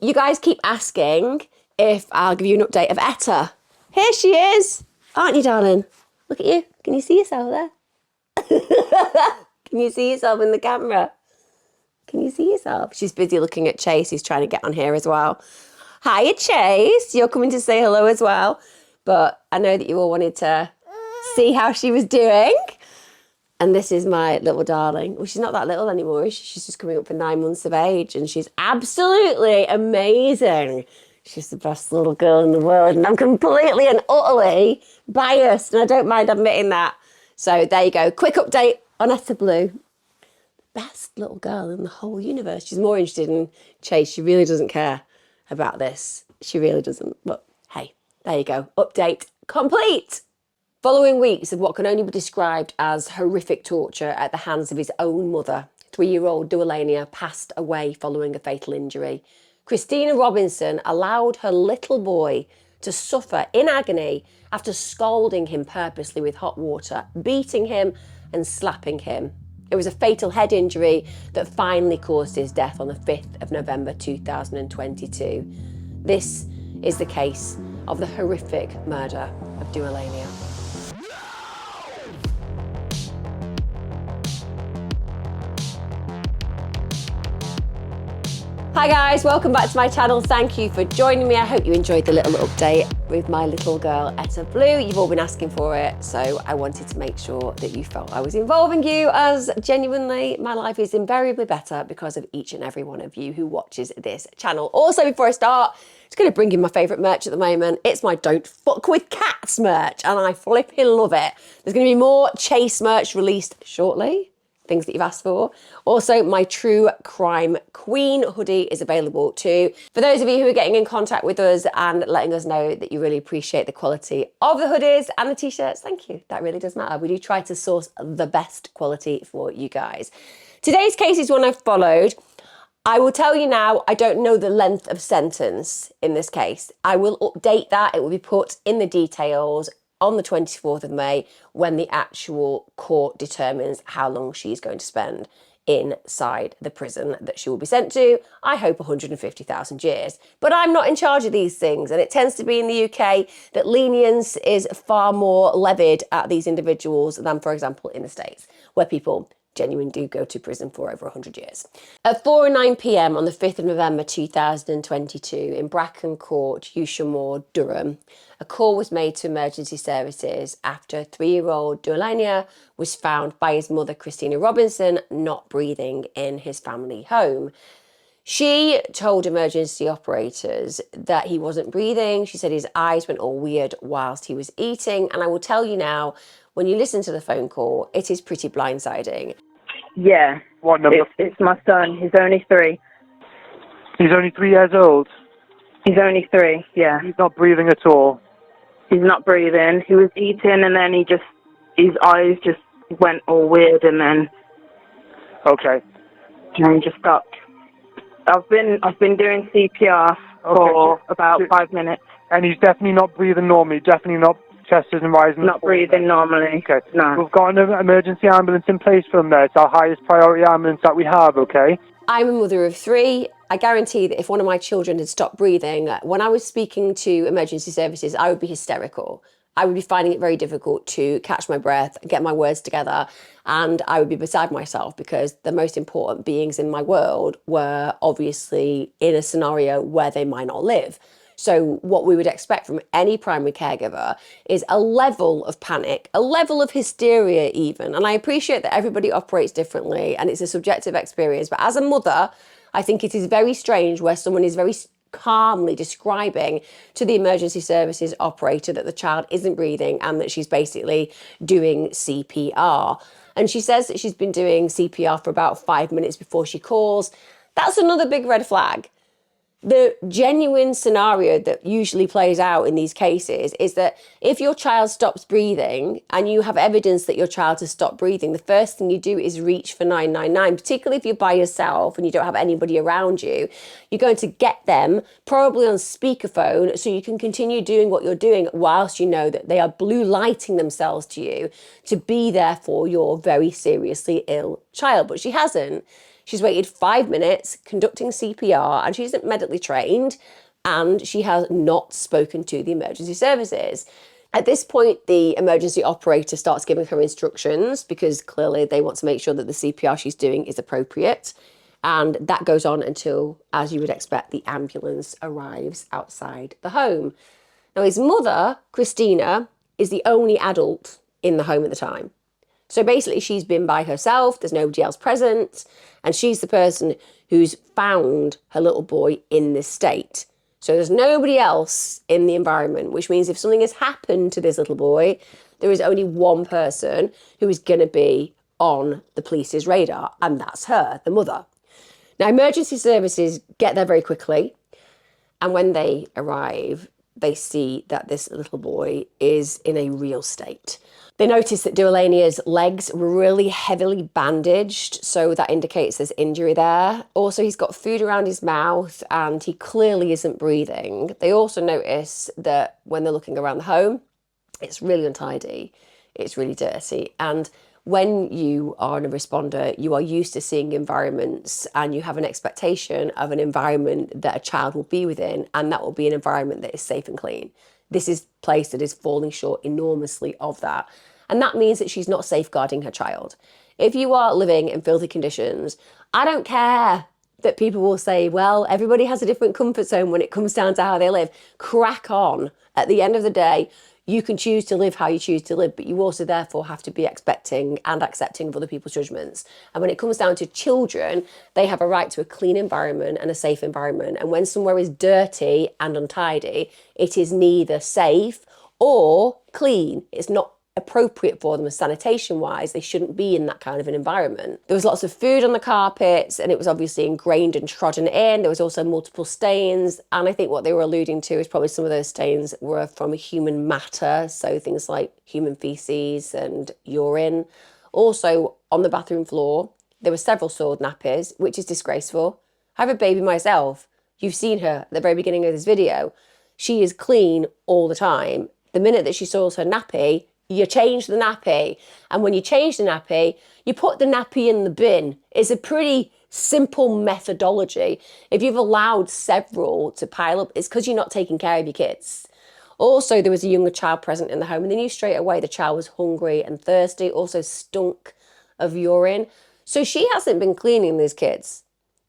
You guys keep asking if I'll give you an update of Etta. Here she is. Aren't you, darling? Look at you. Can you see yourself there? Can you see yourself in the camera? Can you see yourself? She's busy looking at Chase, who's trying to get on here as well. Hiya, Chase. You're coming to say hello as well. But I know that you all wanted to see how she was doing. And this is my little darling. Well, she's not that little anymore, is she? She's just coming up for 9 months of age, and she's absolutely amazing. She's the best little girl in the world, and I'm completely and utterly biased, and I don't mind admitting that. So there you go. Quick update on Etta Blue. Best little girl in the whole universe. She's more interested in Chase. She really doesn't care about this. She really doesn't. But hey, there you go. Update complete. Following weeks of what can only be described as horrific torture at the hands of his own mother, 3-year-old Dwelaniyah passed away following a fatal injury. Christina Robinson allowed her little boy to suffer in agony after scalding him purposely with hot water, beating him and slapping him. It was a fatal head injury that finally caused his death on the 5th of November 2022. This is the case of the horrific murder of Dwelaniyah. Hi guys, welcome back to my channel. Thank you for joining me. I hope you enjoyed the little update with my little girl, Etta Blue. You've all been asking for it, so I wanted to make sure that you felt I was involving you, as genuinely my life is invariably better because of each and every one of you who watches this channel. Also, before I start, just going to bring in my favourite merch at the moment. It's my Don't Fuck With Cats merch, and I flipping love it. There's going to be more Chase merch released shortly. Things that you've asked for. Also, my True Crime Queen hoodie is available too. For those of you who are getting in contact with us and letting us know that you really appreciate the quality of the hoodies and the t-shirts, thank you. That really does matter. We do try to source the best quality for you guys. Today's case is one I've followed. I will tell you now, I don't know the length of sentence in this case. I will update that. It will be put in the details on the 24th of May, when the actual court determines how long she's going to spend inside the prison that she will be sent to. I hope 150,000 years. But I'm not in charge of these things, and it tends to be in the UK that lenience is far more levied at these individuals than, for example, in the States, where people genuinely do go to prison for over 100 years. At 4:09 p.m. on the 5th of November 2022 in Bracken Court, Ewshamore, Durham, a call was made to emergency services after 3-year-old Dwelaniyah was found by his mother, Christina Robinson, not breathing in his family home. She told emergency operators that he wasn't breathing. She said his eyes went all weird whilst he was eating. And I will tell you now, when you listen to the phone call, it is pretty blindsiding. Yeah. What number? It's my son. He's only 3. He's only 3 years old. He's only 3, yeah. He's not breathing at all. He's not breathing. He was eating and then his eyes just went all weird and then Okay. he just stopped. I've been doing CPR for about 5 minutes. And he's definitely not breathing normally. Definitely not. Chest isn't rising. Not breathing normally. Okay. No. We've got an emergency ambulance in place for him there. It's our highest priority ambulance that we have, okay? I'm a mother of 3. I guarantee that if one of my children had stopped breathing, when I was speaking to emergency services, I would be hysterical. I would be finding it very difficult to catch my breath, get my words together, and I would be beside myself because the most important beings in my world were obviously in a scenario where they might not live. So what we would expect from any primary caregiver is a level of panic, a level of hysteria even. And I appreciate that everybody operates differently and it's a subjective experience. But as a mother, I think it is very strange where someone is very calmly describing to the emergency services operator that the child isn't breathing and that she's basically doing CPR. And she says that she's been doing CPR for about 5 minutes before she calls. That's another big red flag. The genuine scenario that usually plays out in these cases is that if your child stops breathing and you have evidence that your child has stopped breathing, the first thing you do is reach for 999, particularly if you're by yourself and you don't have anybody around you. You're going to get them probably on speakerphone so you can continue doing what you're doing whilst you know that they are blue lighting themselves to you to be there for your very seriously ill child. But she hasn't. She's waited 5 minutes conducting CPR, and she isn't medically trained, and she has not spoken to the emergency services. At this point, the emergency operator starts giving her instructions because clearly they want to make sure that the CPR she's doing is appropriate. And that goes on until, as you would expect, the ambulance arrives outside the home. Now, his mother, Christina, is the only adult in the home at the time. So basically, she's been by herself, there's nobody else present, and she's the person who's found her little boy in this state. So there's nobody else in the environment, which means if something has happened to this little boy, there is only one person who is going to be on the police's radar, and that's her, the mother. Now, emergency services get there very quickly, and when they arrive, they see that this little boy is in a real state. They notice that Dwelaniyah's legs were really heavily bandaged, so that indicates there's injury there. Also, he's got food around his mouth and he clearly isn't breathing. They also notice that when they're looking around the home, it's really untidy, it's really dirty. And when you are a responder, you are used to seeing environments and you have an expectation of an environment that a child will be within, and that will be an environment that is safe and clean. This is a place that is falling short enormously of that. And that means that she's not safeguarding her child. If you are living in filthy conditions, I don't care that people will say, well, everybody has a different comfort zone when it comes down to how they live. Crack on. At the end of the day, you can choose to live how you choose to live, but you also therefore have to be expecting and accepting of other people's judgments. And when it comes down to children, they have a right to a clean environment and a safe environment. And when somewhere is dirty and untidy, it is neither safe or clean. It's not appropriate for them sanitation wise. They shouldn't be in that kind of an environment. There was lots of food on the carpets and it was obviously ingrained and trodden in. There was also multiple stains, and I think what they were alluding to is probably some of those stains were from human matter, so things like human feces and urine. Also on the bathroom floor there were several soiled nappies, which is disgraceful. I have a baby myself. You've seen her at the very beginning of this video. She is clean all the time. The minute that she soils her nappy, you change the nappy. And when you change the nappy, you put the nappy in the bin. It's a pretty simple methodology. If you've allowed several to pile up, it's because you're not taking care of your kids. Also, there was a younger child present in the home, and they knew straight away the child was hungry and thirsty, also stunk of urine. So she hasn't been cleaning these kids.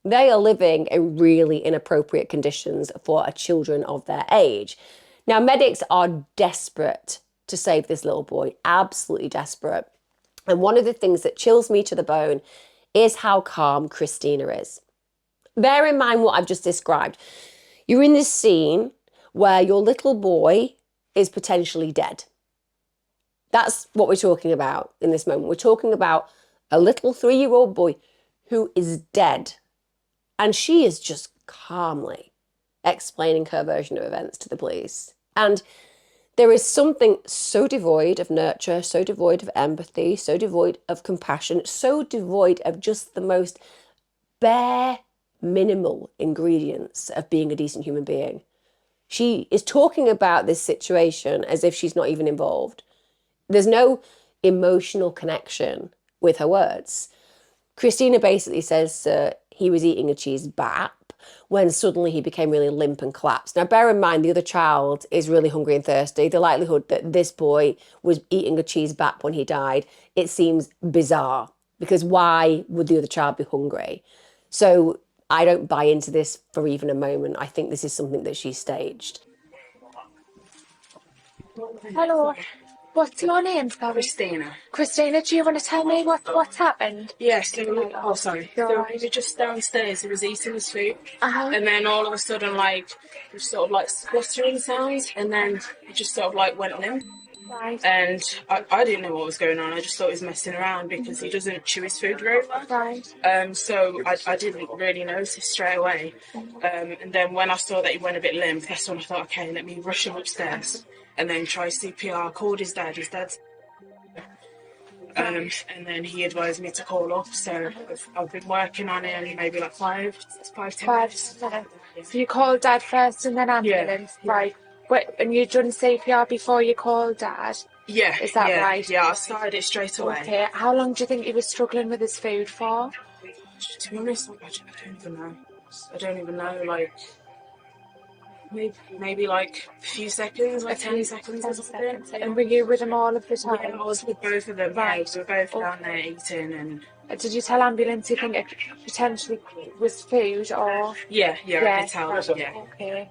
They are living in really inappropriate conditions for children of their age. Now, medics are desperate to save this little boy, absolutely desperate. And one of the things that chills me to the bone is how calm Christina is. Bear in mind what I've just described. You're in this scene where your little boy is potentially dead. That's what we're talking about in this moment. We're talking about a little 3-year-old boy who is dead. And she is just calmly explaining her version of events to the police. And there is something so devoid of nurture, so devoid of empathy, so devoid of compassion, so devoid of just the most bare, minimal ingredients of being a decent human being. She is talking about this situation as if she's not even involved. There's no emotional connection with her words. Christina basically says he was eating a cheese bap when suddenly he became really limp and collapsed. Now, bear in mind, the other child is really hungry and thirsty. The likelihood that this boy was eating a cheese bap when he died, it seems bizarre, because why would the other child be hungry? So I don't buy into this for even a moment. I think this is something that she staged. Hello. What's your name, sorry? Christina. Christina, do you want to tell me what's happened? Yes, oh sorry. You're So right. we were just downstairs, he was eating his food, Uh-huh. and then all of a sudden, like, there was sort of like spluttering sounds, and then he just sort of like went limp. Right. And I didn't know what was going on. I just thought he was messing around because he doesn't chew his food very well. Right. So I didn't really notice straight away. And then when I saw that he went a bit limp, that's when I thought, okay, let me rush him upstairs and then try CPR. Called his dad. His dad's and then he advised me to call up. So I've been working on it maybe like 10 minutes. So you called Dad first and then ambulance, Yeah. right? Wait, and you done CPR before you called Dad? Yeah. Is that yeah, right? Yeah, I started it straight away. Okay. How long do you think he was struggling with his food for? To be honest, I don't even know. I don't even know, like, maybe like a few seconds, like 10 seconds or something. Seconds. And were you with them all of the time? Yeah, I was with both of them. Right. Yeah, we were both down there eating and... Did you tell ambulance you think it potentially was food or? Yeah, I could tell. Right. Yeah. Okay.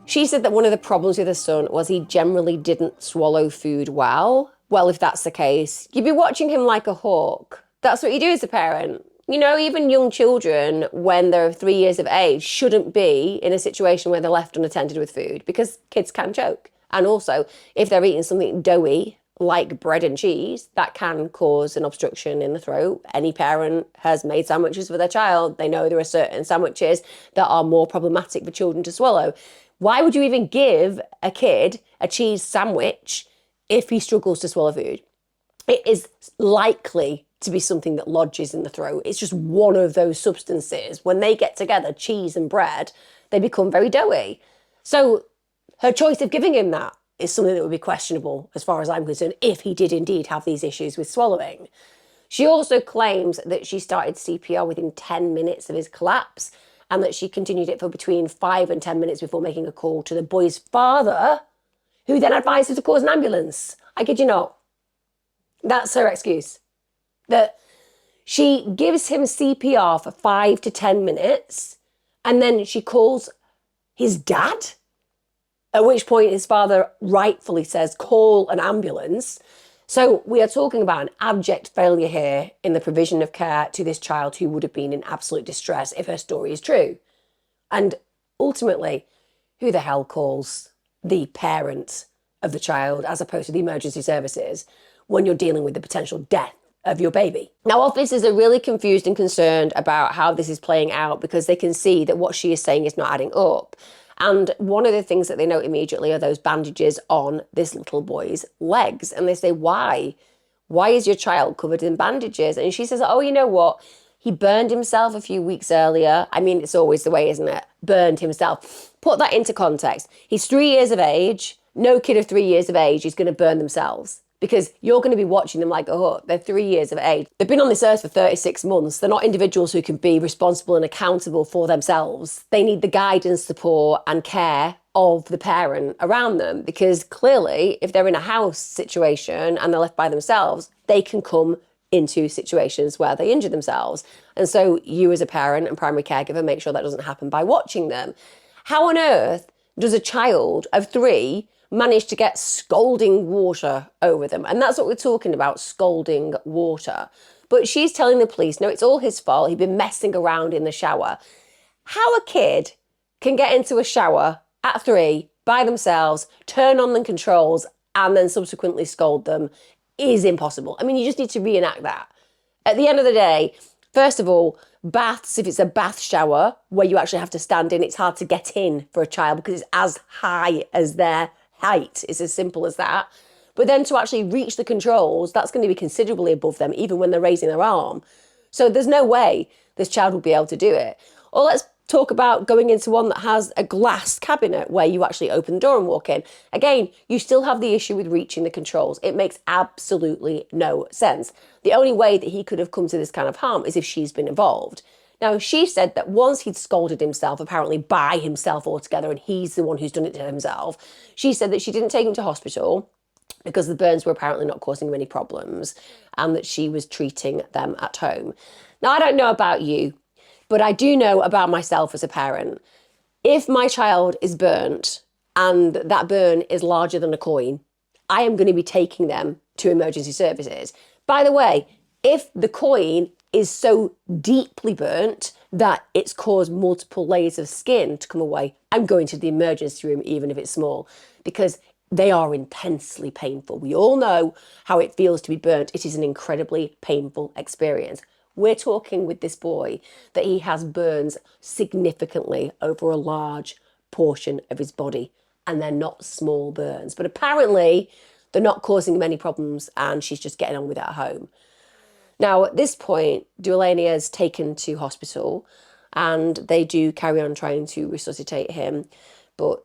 She said that one of the problems with her son was he generally didn't swallow food well. Well, if that's the case, you'd be watching him like a hawk. That's what you do as a parent. You know, even young children, when they're 3 years of age, shouldn't be in a situation where they're left unattended with food because kids can choke. And also, if they're eating something doughy, like bread and cheese, that can cause an obstruction in the throat. Any parent has made sandwiches for their child. They know there are certain sandwiches that are more problematic for children to swallow. Why would you even give a kid a cheese sandwich if he struggles to swallow food? It is likely to be something that lodges in the throat. It's just one of those substances. When they get together, cheese and bread, they become very doughy. So her choice of giving him that is something that would be questionable as far as I'm concerned, if he did indeed have these issues with swallowing. She also claims that she started CPR within 10 minutes of his collapse and that she continued it for between 5 and 10 minutes before making a call to the boy's father, who then advised her to call an ambulance. I kid you not. That's her excuse. That she gives him CPR for 5 to 10 minutes and then she calls his dad, at which point his father rightfully says, call an ambulance. So we are talking about an abject failure here in the provision of care to this child who would have been in absolute distress if her story is true. And ultimately, who the hell calls the parent of the child as opposed to the emergency services when you're dealing with the potential death of your baby? Now, officers are really confused and concerned about how this is playing out because they can see that what she is saying is not adding up. And one of the things that they note immediately are those bandages on this little boy's legs. And they say, why? Why is your child covered in bandages? And she says, oh, you know what? He burned himself a few weeks earlier. I mean, it's always the way, isn't it? Burned himself. Put that into context. He's 3 years of age. No kid of 3 years of age is going to burn themselves, because you're going to be watching them like a hawk. They're 3 years of age. They've been on this earth for 36 months. They're not individuals who can be responsible and accountable for themselves. They need the guidance, support and care of the parent around them, because clearly if they're in a house situation and they're left by themselves, they can come into situations where they injure themselves. And so you as a parent and primary caregiver make sure that doesn't happen by watching them. How on earth does a child of 3 managed to get scalding water over them? And that's what we're talking about, scalding water. But she's telling the police, no, it's all his fault. He'd been messing around in the shower. How a kid can get into a shower at 3 by themselves, turn on the controls, and then subsequently scald them is impossible. I mean, you just need to reenact that. At the end of the day, first of all, baths, if it's a bath shower where you actually have to stand in, it's hard to get in for a child because it's as high as their height. It's as simple as that. But then to actually reach the controls, that's going to be considerably above them, even when they're raising their arm. So there's no way this child will be able to do it. Or let's talk about going into one that has a glass cabinet where you actually open the door and walk in. Again, you still have the issue with reaching the controls. It makes absolutely no sense. The only way that he could have come to this kind of harm is if she's been involved. Now, she said that once he'd scalded himself, apparently by himself altogether, and he's the one who's done it to himself, she said that she didn't take him to hospital because the burns were apparently not causing him any problems and that she was treating them at home. Now, I don't know about you, but I do know about myself as a parent. If my child is burnt and that burn is larger than a coin, I am going to be taking them to emergency services. By the way, if the coin is so deeply burnt that it's caused multiple layers of skin to come away, I'm going to the emergency room, even if it's small, because they are intensely painful. We all know how it feels to be burnt. It is an incredibly painful experience. We're talking with this boy that he has burns significantly over a large portion of his body, and they're not small burns. But apparently they're not causing him any problems and she's just getting on with it at home. Now, at this point, Dwelaniyah is taken to hospital and they do carry on trying to resuscitate him, but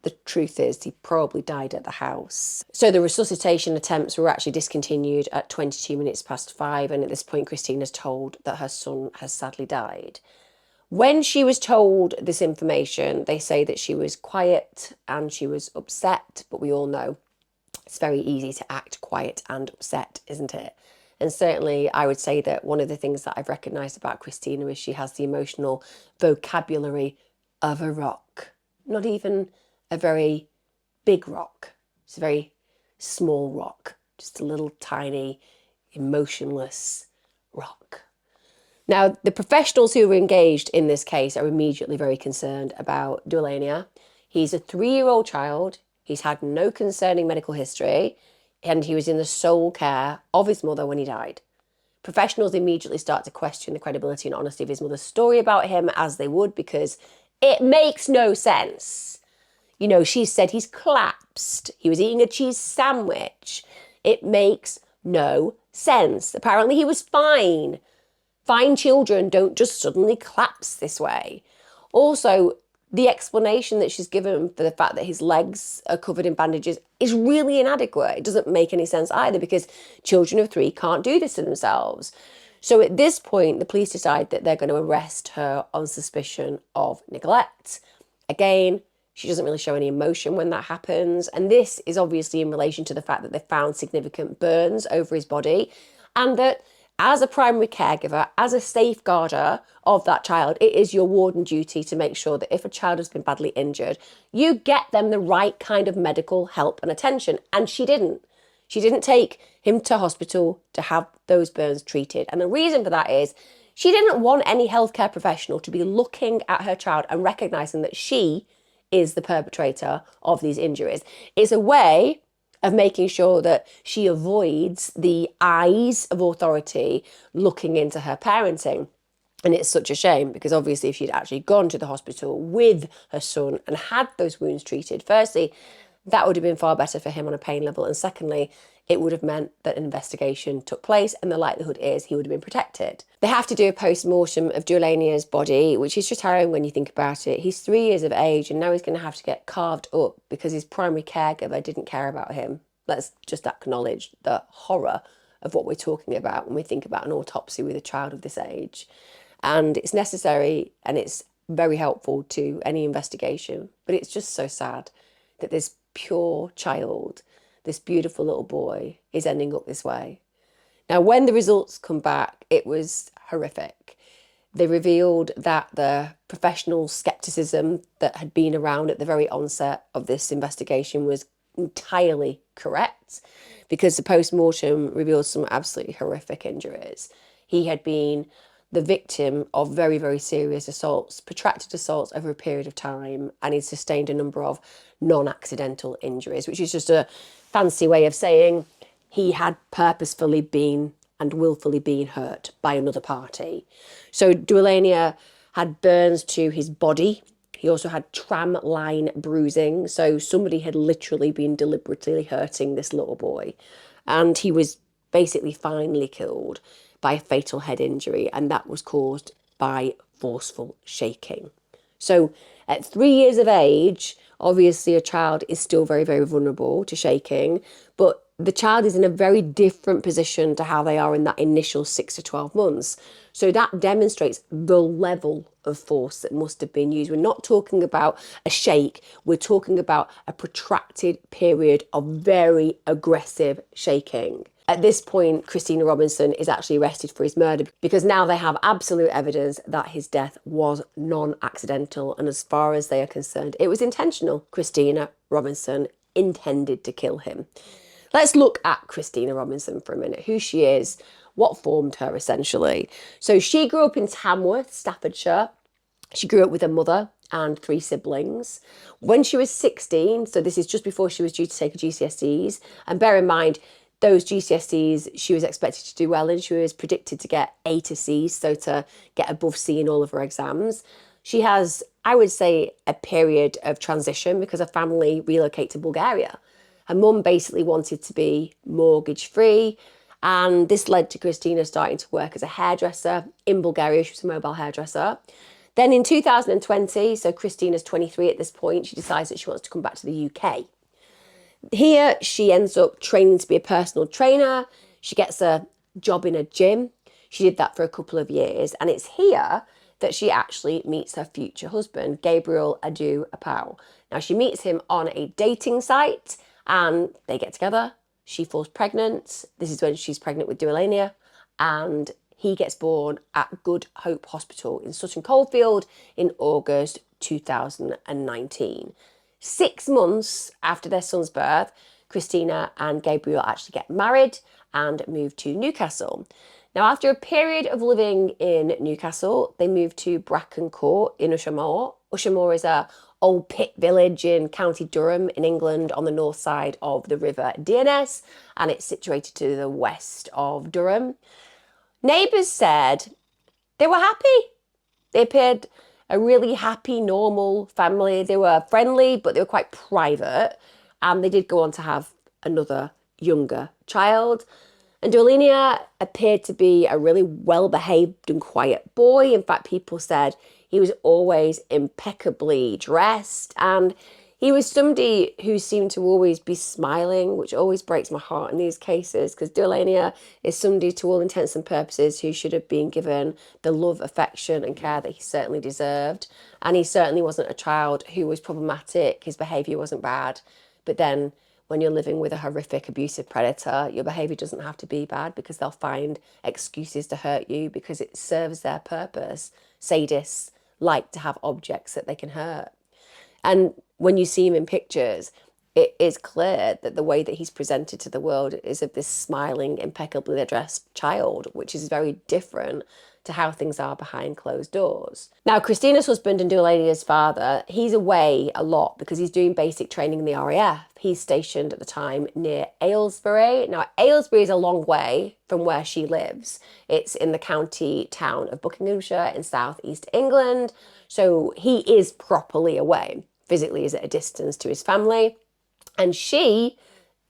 the truth is he probably died at the house. So the resuscitation attempts were actually discontinued at 22 minutes past 5, and at this point Christina's told that her son has sadly died. When she was told this information, they say that she was quiet and she was upset, but we all know it's very easy to act quiet and upset, isn't it? And certainly I would say that one of the things that I've recognised about Christina is she has the emotional vocabulary of a rock. Not even a very big rock. It's a very small rock. Just a little tiny, emotionless rock. Now, the professionals who were engaged in this case are immediately very concerned about Dwelaniyah. He's a 3-year-old child. He's had no concerning medical history, and he was in the sole care of his mother when he died. Professionals immediately start to question the credibility and honesty of his mother's story about him, as they would, because it makes no sense. You know, she said he's collapsed. He was eating a cheese sandwich. It makes no sense. Apparently he was fine. Fine children don't just suddenly collapse this way. Also, the explanation that she's given for the fact that his legs are covered in bandages is really inadequate. It doesn't make any sense either, because children of 3 can't do this to themselves. So at this point, the police decide that they're going to arrest her on suspicion of neglect. Again, she doesn't really show any emotion when that happens. And this is obviously in relation to the fact that they found significant burns over his body, and that as a primary caregiver, as a safeguarder of that child, it is your warden duty to make sure that if a child has been badly injured, you get them the right kind of medical help and attention. And she didn't. She didn't take him to hospital to have those burns treated. And the reason for that is she didn't want any healthcare professional to be looking at her child and recognising that she is the perpetrator of these injuries. It's a way of making sure that she avoids the eyes of authority looking into her parenting. And it's such a shame, because obviously if she'd actually gone to the hospital with her son and had those wounds treated, firstly, that would have been far better for him on a pain level. And secondly, it would have meant that an investigation took place, and the likelihood is he would have been protected. They have to do a post-mortem of Dwelaniyah's body, which is just harrowing when you think about it. He's 3 years of age, and now he's going to have to get carved up because his primary caregiver didn't care about him. Let's just acknowledge the horror of what we're talking about when we think about an autopsy with a child of this age. And it's necessary, and it's very helpful to any investigation, but it's just so sad that this pure child, this beautiful little boy, is ending up this way. Now, when the results come back, it was horrific. They revealed that the professional scepticism that had been around at the very onset of this investigation was entirely correct, because the post-mortem revealed some absolutely horrific injuries. He had been the victim of very, very serious assaults, protracted assaults over a period of time, and he'd sustained a number of non-accidental injuries, which is just a fancy way of saying he had purposefully been and willfully been hurt by another party. So Dwelaniyah had burns to his body. He also had tram line bruising. So somebody had literally been deliberately hurting this little boy. And he was basically finally killed by a fatal head injury, and that was caused by forceful shaking. So at 3 years of age, obviously a child is still very, very vulnerable to shaking, but the child is in a very different position to how they are in that initial 6 to 12 months. So that demonstrates the level of force that must have been used. We're not talking about a shake, we're talking about a protracted period of very aggressive shaking. At this point, Dwelaniyah Robinson is actually arrested for his murder, because now they have absolute evidence that his death was non-accidental, and as far as they are concerned, it was intentional. Dwelaniyah Robinson intended to kill him. Let's look at Dwelaniyah Robinson for a minute, who she is, what formed her essentially. So she grew up in Tamworth, Staffordshire. She grew up with her mother and 3 siblings. When she was 16, so this is just before she was due to take her GCSEs, and bear in mind, those GCSEs she was expected to do well in. She was predicted to get A to C, so to get above C in all of her exams. She has, I would say, a period of transition because her family relocate to Bulgaria. Her mum basically wanted to be mortgage-free, and this led to Dwelaniyah starting to work as a hairdresser in Bulgaria. She was a mobile hairdresser. Then in 2020, so Christina's 23 at this point, she decides that she wants to come back to the UK. Here, she ends up training to be a personal trainer. She gets a job in a gym. She did that for a couple of years. And it's here that she actually meets her future husband, Gabriel Adu Apau. Now, she meets him on a dating site and they get together. She falls pregnant. This is when she's pregnant with Dwelaniyah. And he gets born at Good Hope Hospital in Sutton Coldfield in August 2019. 6 months after their son's birth, Christina and Gabriel actually get married and move to Newcastle. Now, after a period of living in Newcastle, they moved to Bracken Court in Ushaw. Ushaw is a old pit village in County Durham in England on the north side of the River Dearness, and it's situated to the west of Durham. Neighbours said they were happy. They appeared a really happy, normal family. They were friendly, but they were quite private. And they did go on to have another younger child. And Dwelaniyah appeared to be a really well-behaved and quiet boy. In fact, people said he was always impeccably dressed. And he was somebody who seemed to always be smiling, which always breaks my heart in these cases, because Dwelaniyah is somebody, to all intents and purposes, who should have been given the love, affection and care that he certainly deserved. And he certainly wasn't a child who was problematic. His behaviour wasn't bad. But then when you're living with a horrific abusive predator, your behaviour doesn't have to be bad, because they'll find excuses to hurt you because it serves their purpose. Sadists like to have objects that they can hurt. And when you see him in pictures, it is clear that the way that he's presented to the world is of this smiling, impeccably dressed child, which is very different to how things are behind closed doors. Now, Christina's husband and Dwelaniyah's father, he's away a lot because he's doing basic training in the RAF. He's stationed at the time near Aylesbury. Now, Aylesbury is a long way from where she lives. It's in the county town of Buckinghamshire in southeast England. So he is properly away. Physically, is at a distance to his family. And she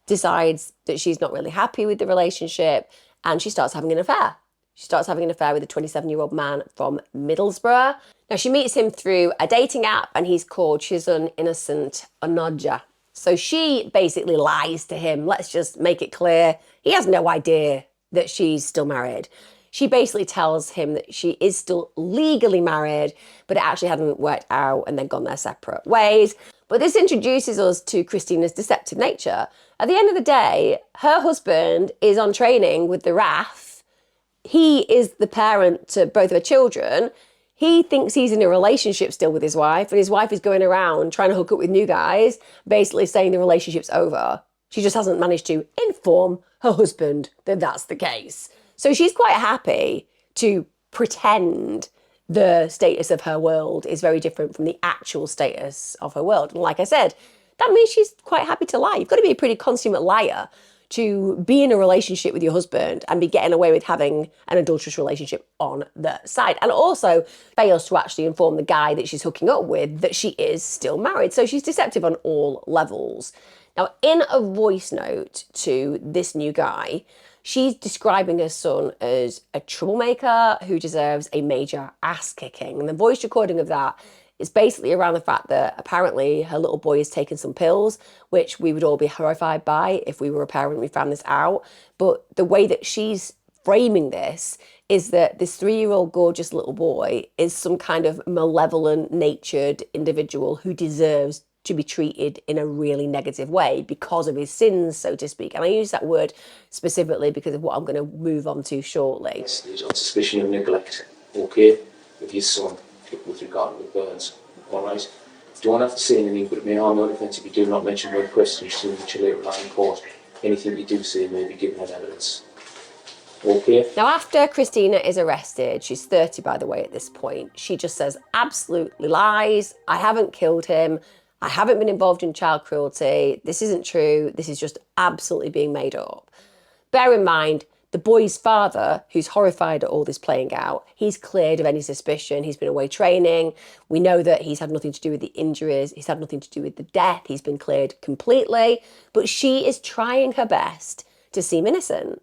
decides that she's not really happy with the relationship, and she starts having an affair. She starts having an affair with a 27-year-old man from Middlesbrough. Now, she meets him through a dating app, and he's called Chizun Innocent Onoja. So she basically lies to him. Let's just make it clear. He has no idea that she's still married. She basically tells him that she is still legally married, but it actually hadn't worked out and they'd gone their separate ways. But this introduces us to Christina's deceptive nature. At the end of the day, her husband is on training with the RAF. He is the parent to both of her children. He thinks he's in a relationship still with his wife, and his wife is going around trying to hook up with new guys, basically saying the relationship's over. She just hasn't managed to inform her husband that that's the case. So she's quite happy to pretend the status of her world is very different from the actual status of her world. And like I said, that means she's quite happy to lie. You've got to be a pretty consummate liar to be in a relationship with your husband and be getting away with having an adulterous relationship on the side. And also fails to actually inform the guy that she's hooking up with that she is still married. So she's deceptive on all levels. Now, in a voice note to this new guy, she's describing her son as a troublemaker who deserves a major ass kicking. And the voice recording of that is basically around the fact that apparently her little boy has taken some pills, which we would all be horrified by if we were a parent and we found this out. But the way that she's framing this is that this 3-year-old gorgeous little boy is some kind of malevolent natured individual who deserves to be treated in a really negative way because of his sins, so to speak. And I use that word specifically because of what I'm going to move on to shortly. There's on suspicion of neglect, okay, of your son with regard to the burns, alright? Don't have to say anything, but it may harm no defence if you do not mention word questions to which you later on in court. Anything you do say may be given as evidence. Okay? Now, after Christina is arrested, she's 30 by the way at this point, she just says absolutely lies. I haven't killed him. I haven't been involved in child cruelty. This isn't true. This is just absolutely being made up. Bear in mind, the boy's father, who's horrified at all this playing out, he's cleared of any suspicion. He's been away training. We know that he's had nothing to do with the injuries. He's had nothing to do with the death. He's been cleared completely. But she is trying her best to seem innocent.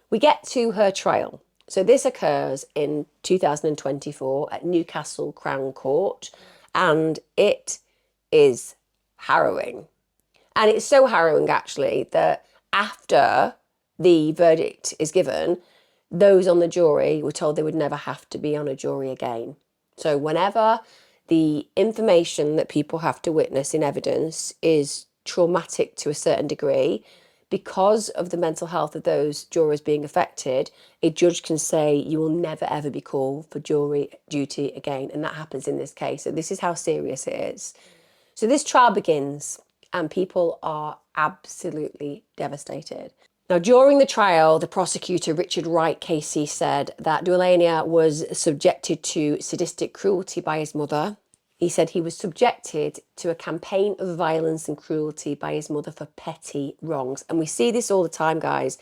We get to her trial. So this occurs in 2024 at Newcastle Crown Court, and it is harrowing. And it's so harrowing, actually, that after the verdict is given, those on the jury were told they would never have to be on a jury again. So whenever the information that people have to witness in evidence is traumatic to a certain degree, because of the mental health of those jurors being affected, a judge can say you will never ever be called for jury duty again. And that happens in this case. So this is how serious it is. So this trial begins and people are absolutely devastated. Now, during the trial, the prosecutor, Richard Wright Casey, said that Dwelaniyah was subjected to sadistic cruelty by his mother. He said he was subjected to a campaign of violence and cruelty by his mother for petty wrongs. And we see this all the time, guys.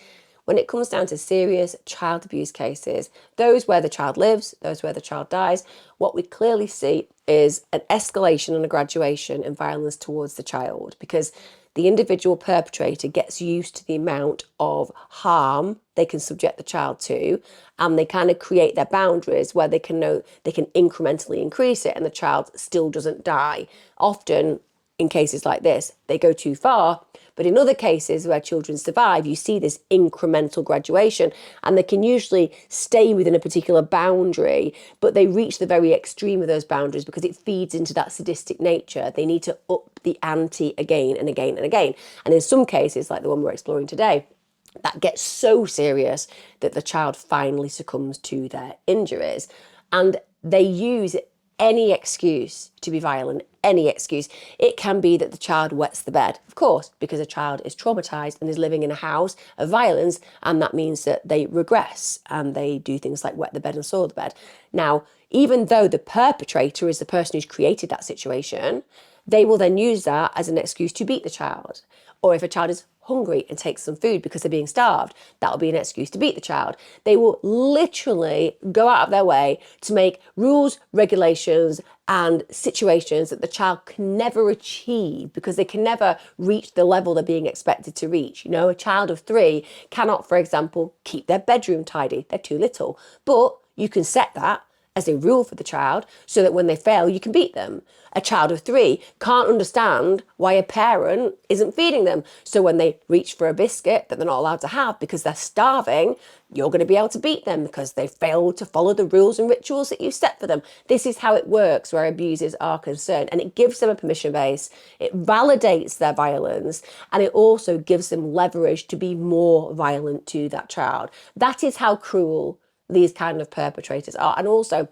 When it comes down to serious child abuse cases, those where the child lives, those where the child dies, what we clearly see is an escalation and a graduation in violence towards the child, because the individual perpetrator gets used to the amount of harm they can subject the child to, and they kind of create their boundaries where they can know they can incrementally increase it and the child still doesn't die. Often in cases like this, they go too far. But in other cases where children survive, you see this incremental graduation, and they can usually stay within a particular boundary, but they reach the very extreme of those boundaries because it feeds into that sadistic nature. They need to up the ante again and again and again. And in some cases, like the one we're exploring today, that gets so serious that the child finally succumbs to their injuries. And they use any excuse to be violent, any excuse. It can be that the child wets the bed, of course, because a child is traumatized and is living in a house of violence, and that means that they regress and they do things like wet the bed and soil the bed. Now, even though the perpetrator is the person who's created that situation, they will then use that as an excuse to beat the child. Or if a child is hungry and takes some food because they're being starved, that'll be an excuse to beat the child. They will literally go out of their way to make rules, regulations, and situations that the child can never achieve because they can never reach the level they're being expected to reach. You know, a child of 3 cannot, for example, keep their bedroom tidy. They're too little. But you can set that as a rule for the child so that when they fail, you can beat them. A child of 3 can't understand why a parent isn't feeding them. So when they reach for a biscuit that they're not allowed to have because they're starving, you're going to be able to beat them because they failed to follow the rules and rituals that you set for them. This is how it works where abusers are concerned, and it gives them a permission base. It validates their violence, and it also gives them leverage to be more violent to that child. That is how cruel these kind of perpetrators are. And also,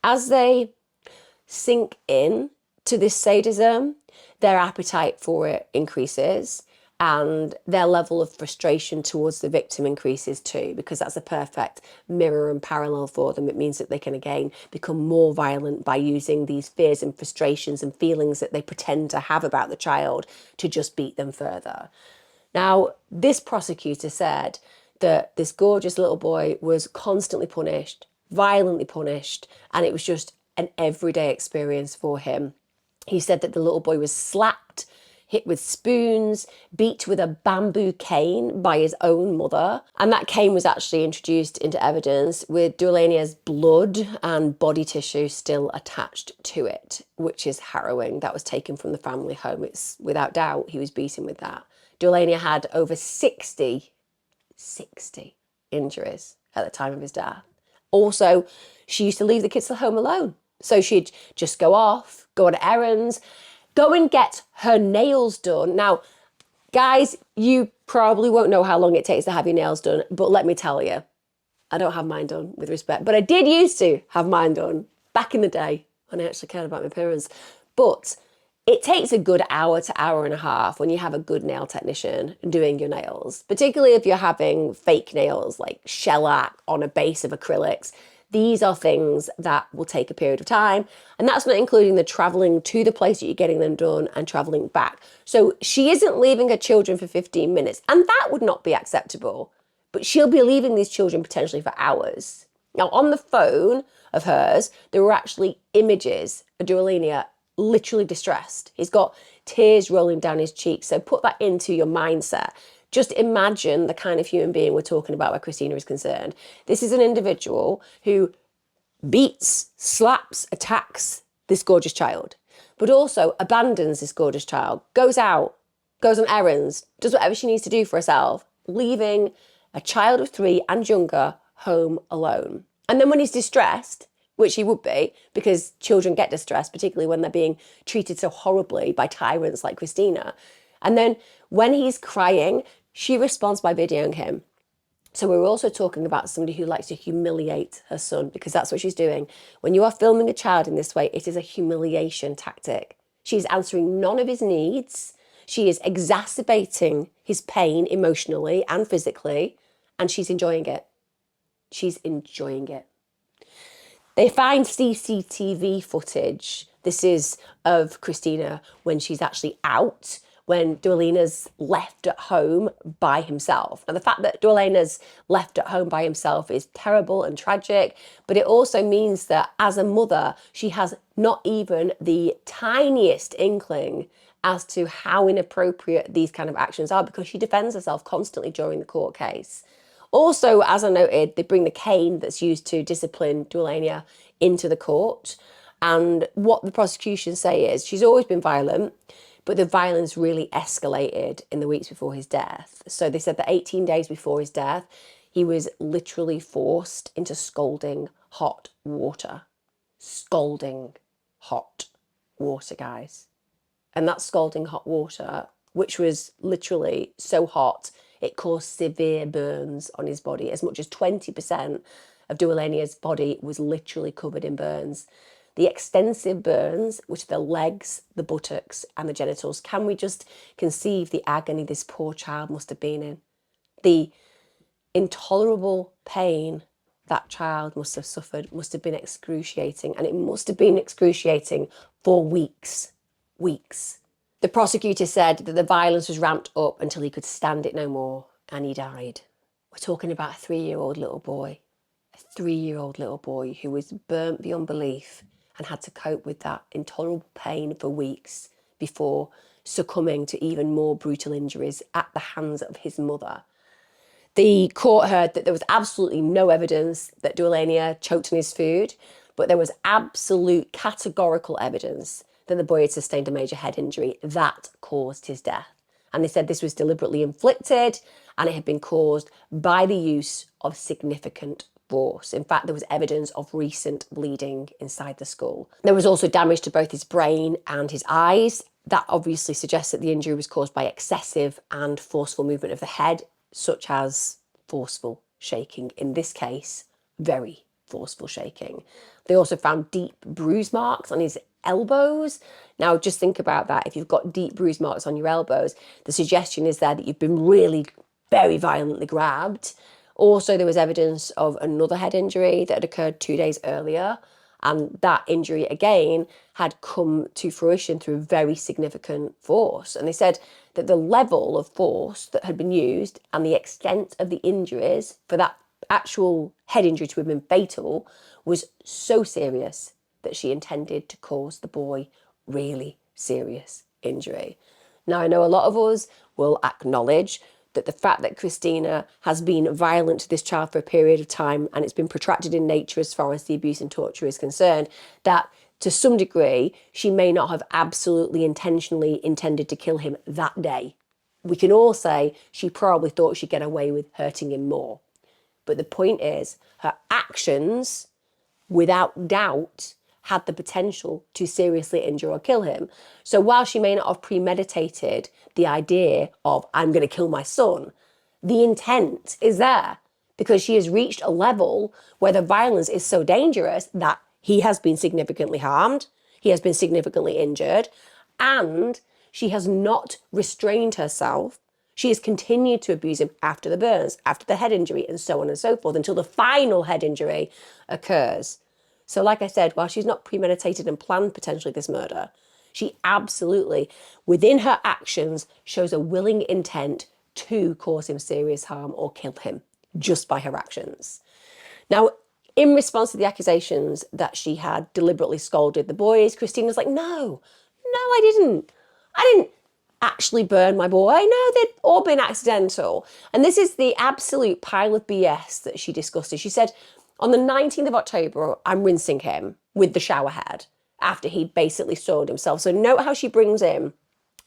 as they sink in to this sadism, their appetite for it increases and their level of frustration towards the victim increases too, because that's a perfect mirror and parallel for them. It means that they can again become more violent by using these fears and frustrations and feelings that they pretend to have about the child to just beat them further. Now, this prosecutor said that this gorgeous little boy was constantly punished, violently punished, and it was just an everyday experience for him. He said that the little boy was slapped, hit with spoons, beat with a bamboo cane by his own mother. And that cane was actually introduced into evidence with Dwelaniyah's blood and body tissue still attached to it, which is harrowing. That was taken from the family home. It's without doubt he was beaten with that. Dwelaniyah had over 60 injuries at the time of his death. Also, she used to leave the kids at home alone. So she'd just go off, go on errands, go and get her nails done. Now, guys, you probably won't know how long it takes to have your nails done, but let me tell you, I don't have mine done with respect, but I did used to have mine done back in the day when I actually cared about my appearance. But it takes a good hour to hour and a half when you have a good nail technician doing your nails, particularly if you're having fake nails like shellac on a base of acrylics. These are things that will take a period of time, and that's not including the traveling to the place that you're getting them done and traveling back. So she isn't leaving her children for 15 minutes, and that would not be acceptable, but she'll be leaving these children potentially for hours. Now, on the phone of hers, there were actually images of Dwelaniyah literally distressed. He's got tears rolling down his cheeks. So put that into your mindset. Just imagine the kind of human being we're talking about where Christina is concerned. This is an individual who beats, slaps, attacks this gorgeous child, but also abandons this gorgeous child, goes out, goes on errands, does whatever she needs to do for herself, leaving a child of 3 and younger home alone. And then when he's distressed, which he would be, because children get distressed, particularly when they're being treated so horribly by tyrants like Christina. And then when he's crying, she responds by videoing him. So we're also talking about somebody who likes to humiliate her son, because that's what she's doing. When you are filming a child in this way, it is a humiliation tactic. She's answering none of his needs. She is exacerbating his pain emotionally and physically, and she's enjoying it. She's enjoying it. They find CCTV footage. This is of Christina when she's actually out, when Dwelaniyah's left at home by himself. Now, the fact that Dwelaniyah's left at home by himself is terrible and tragic, but it also means that as a mother, she has not even the tiniest inkling as to how inappropriate these kind of actions are, because she defends herself constantly during the court case. Also, as I noted, they bring the cane that's used to discipline Dwelaniyah into the court. And what the prosecution say is she's always been violent, but the violence really escalated in the weeks before his death. So they said that 18 days before his death, he was literally forced into scalding hot water. Scalding hot water, guys. And that scalding hot water, which was literally so hot, it caused severe burns on his body. As much as 20% of Dwelaniyah's body was literally covered in burns. The extensive burns, which are the legs, the buttocks, and the genitals. Can we just conceive the agony this poor child must have been in? The intolerable pain that child must have suffered must have been excruciating, and it must have been excruciating for weeks. Weeks. The prosecutor said that the violence was ramped up until he could stand it no more, and he died. We're talking about a 3-year-old little boy. A 3-year-old little boy who was burnt beyond belief and had to cope with that intolerable pain for weeks before succumbing to even more brutal injuries at the hands of his mother. The court heard that there was absolutely no evidence that Dwelaniyah choked on his food, but there was absolute categorical evidence that the boy had sustained a major head injury that caused his death. And they said this was deliberately inflicted and it had been caused by the use of significant force. In fact, there was evidence of recent bleeding inside the skull. There was also damage to both his brain and his eyes. That obviously suggests that the injury was caused by excessive and forceful movement of the head, such as forceful shaking. In this case, very forceful shaking. They also found deep bruise marks on his elbows. Now, just think about that. If you've got deep bruise marks on your elbows, the suggestion is there that you've been really very violently grabbed. Also, there was evidence of another head injury that had occurred 2 days earlier. And that injury, again, had come to fruition through very significant force. And they said that the level of force that had been used and the extent of the injuries for that actual head injury to have been fatal was so serious that she intended to cause the boy really serious injury. Now, I know a lot of us will acknowledge that the fact that Christina has been violent to this child for a period of time and it's been protracted in nature as far as the abuse and torture is concerned, that to some degree she may not have absolutely intentionally intended to kill him that day. We can all say she probably thought she'd get away with hurting him more. But the point is, her actions, without doubt, had the potential to seriously injure or kill him. So while she may not have premeditated the idea of, I'm going to kill my son, the intent is there because she has reached a level where the violence is so dangerous that he has been significantly harmed, he has been significantly injured, and she has not restrained herself. She has continued to abuse him after the burns, after the head injury, and so on and so forth, until the final head injury occurs. So like I said, while she's not premeditated and planned potentially this murder, she absolutely, within her actions, shows a willing intent to cause him serious harm or kill him just by her actions. Now, in response to the accusations that she had deliberately scalded the boys, Christina's like, no, I didn't. actually burn my boy. No, they'd all been accidental. And this is the absolute pile of BS that she discussed. She said, on the 19th of October, I'm rinsing him with the shower head after he'd basically soiled himself. So note how she brings in,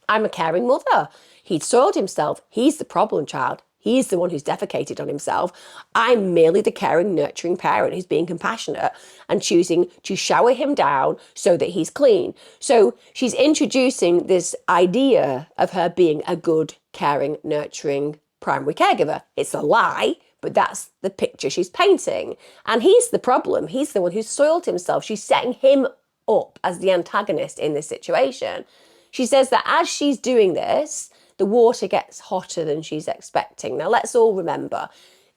I'm a caring mother. He'd soiled himself. He's the problem child. He's the one who's defecated on himself. I'm merely the caring, nurturing parent who's being compassionate and choosing to shower him down so that he's clean. So she's introducing this idea of her being a good, caring, nurturing primary caregiver. It's a lie, but that's the picture she's painting. And he's the problem. He's the one who's soiled himself. She's setting him up as the antagonist in this situation. She says that as she's doing this, the water gets hotter than she's expecting. Now, let's all remember,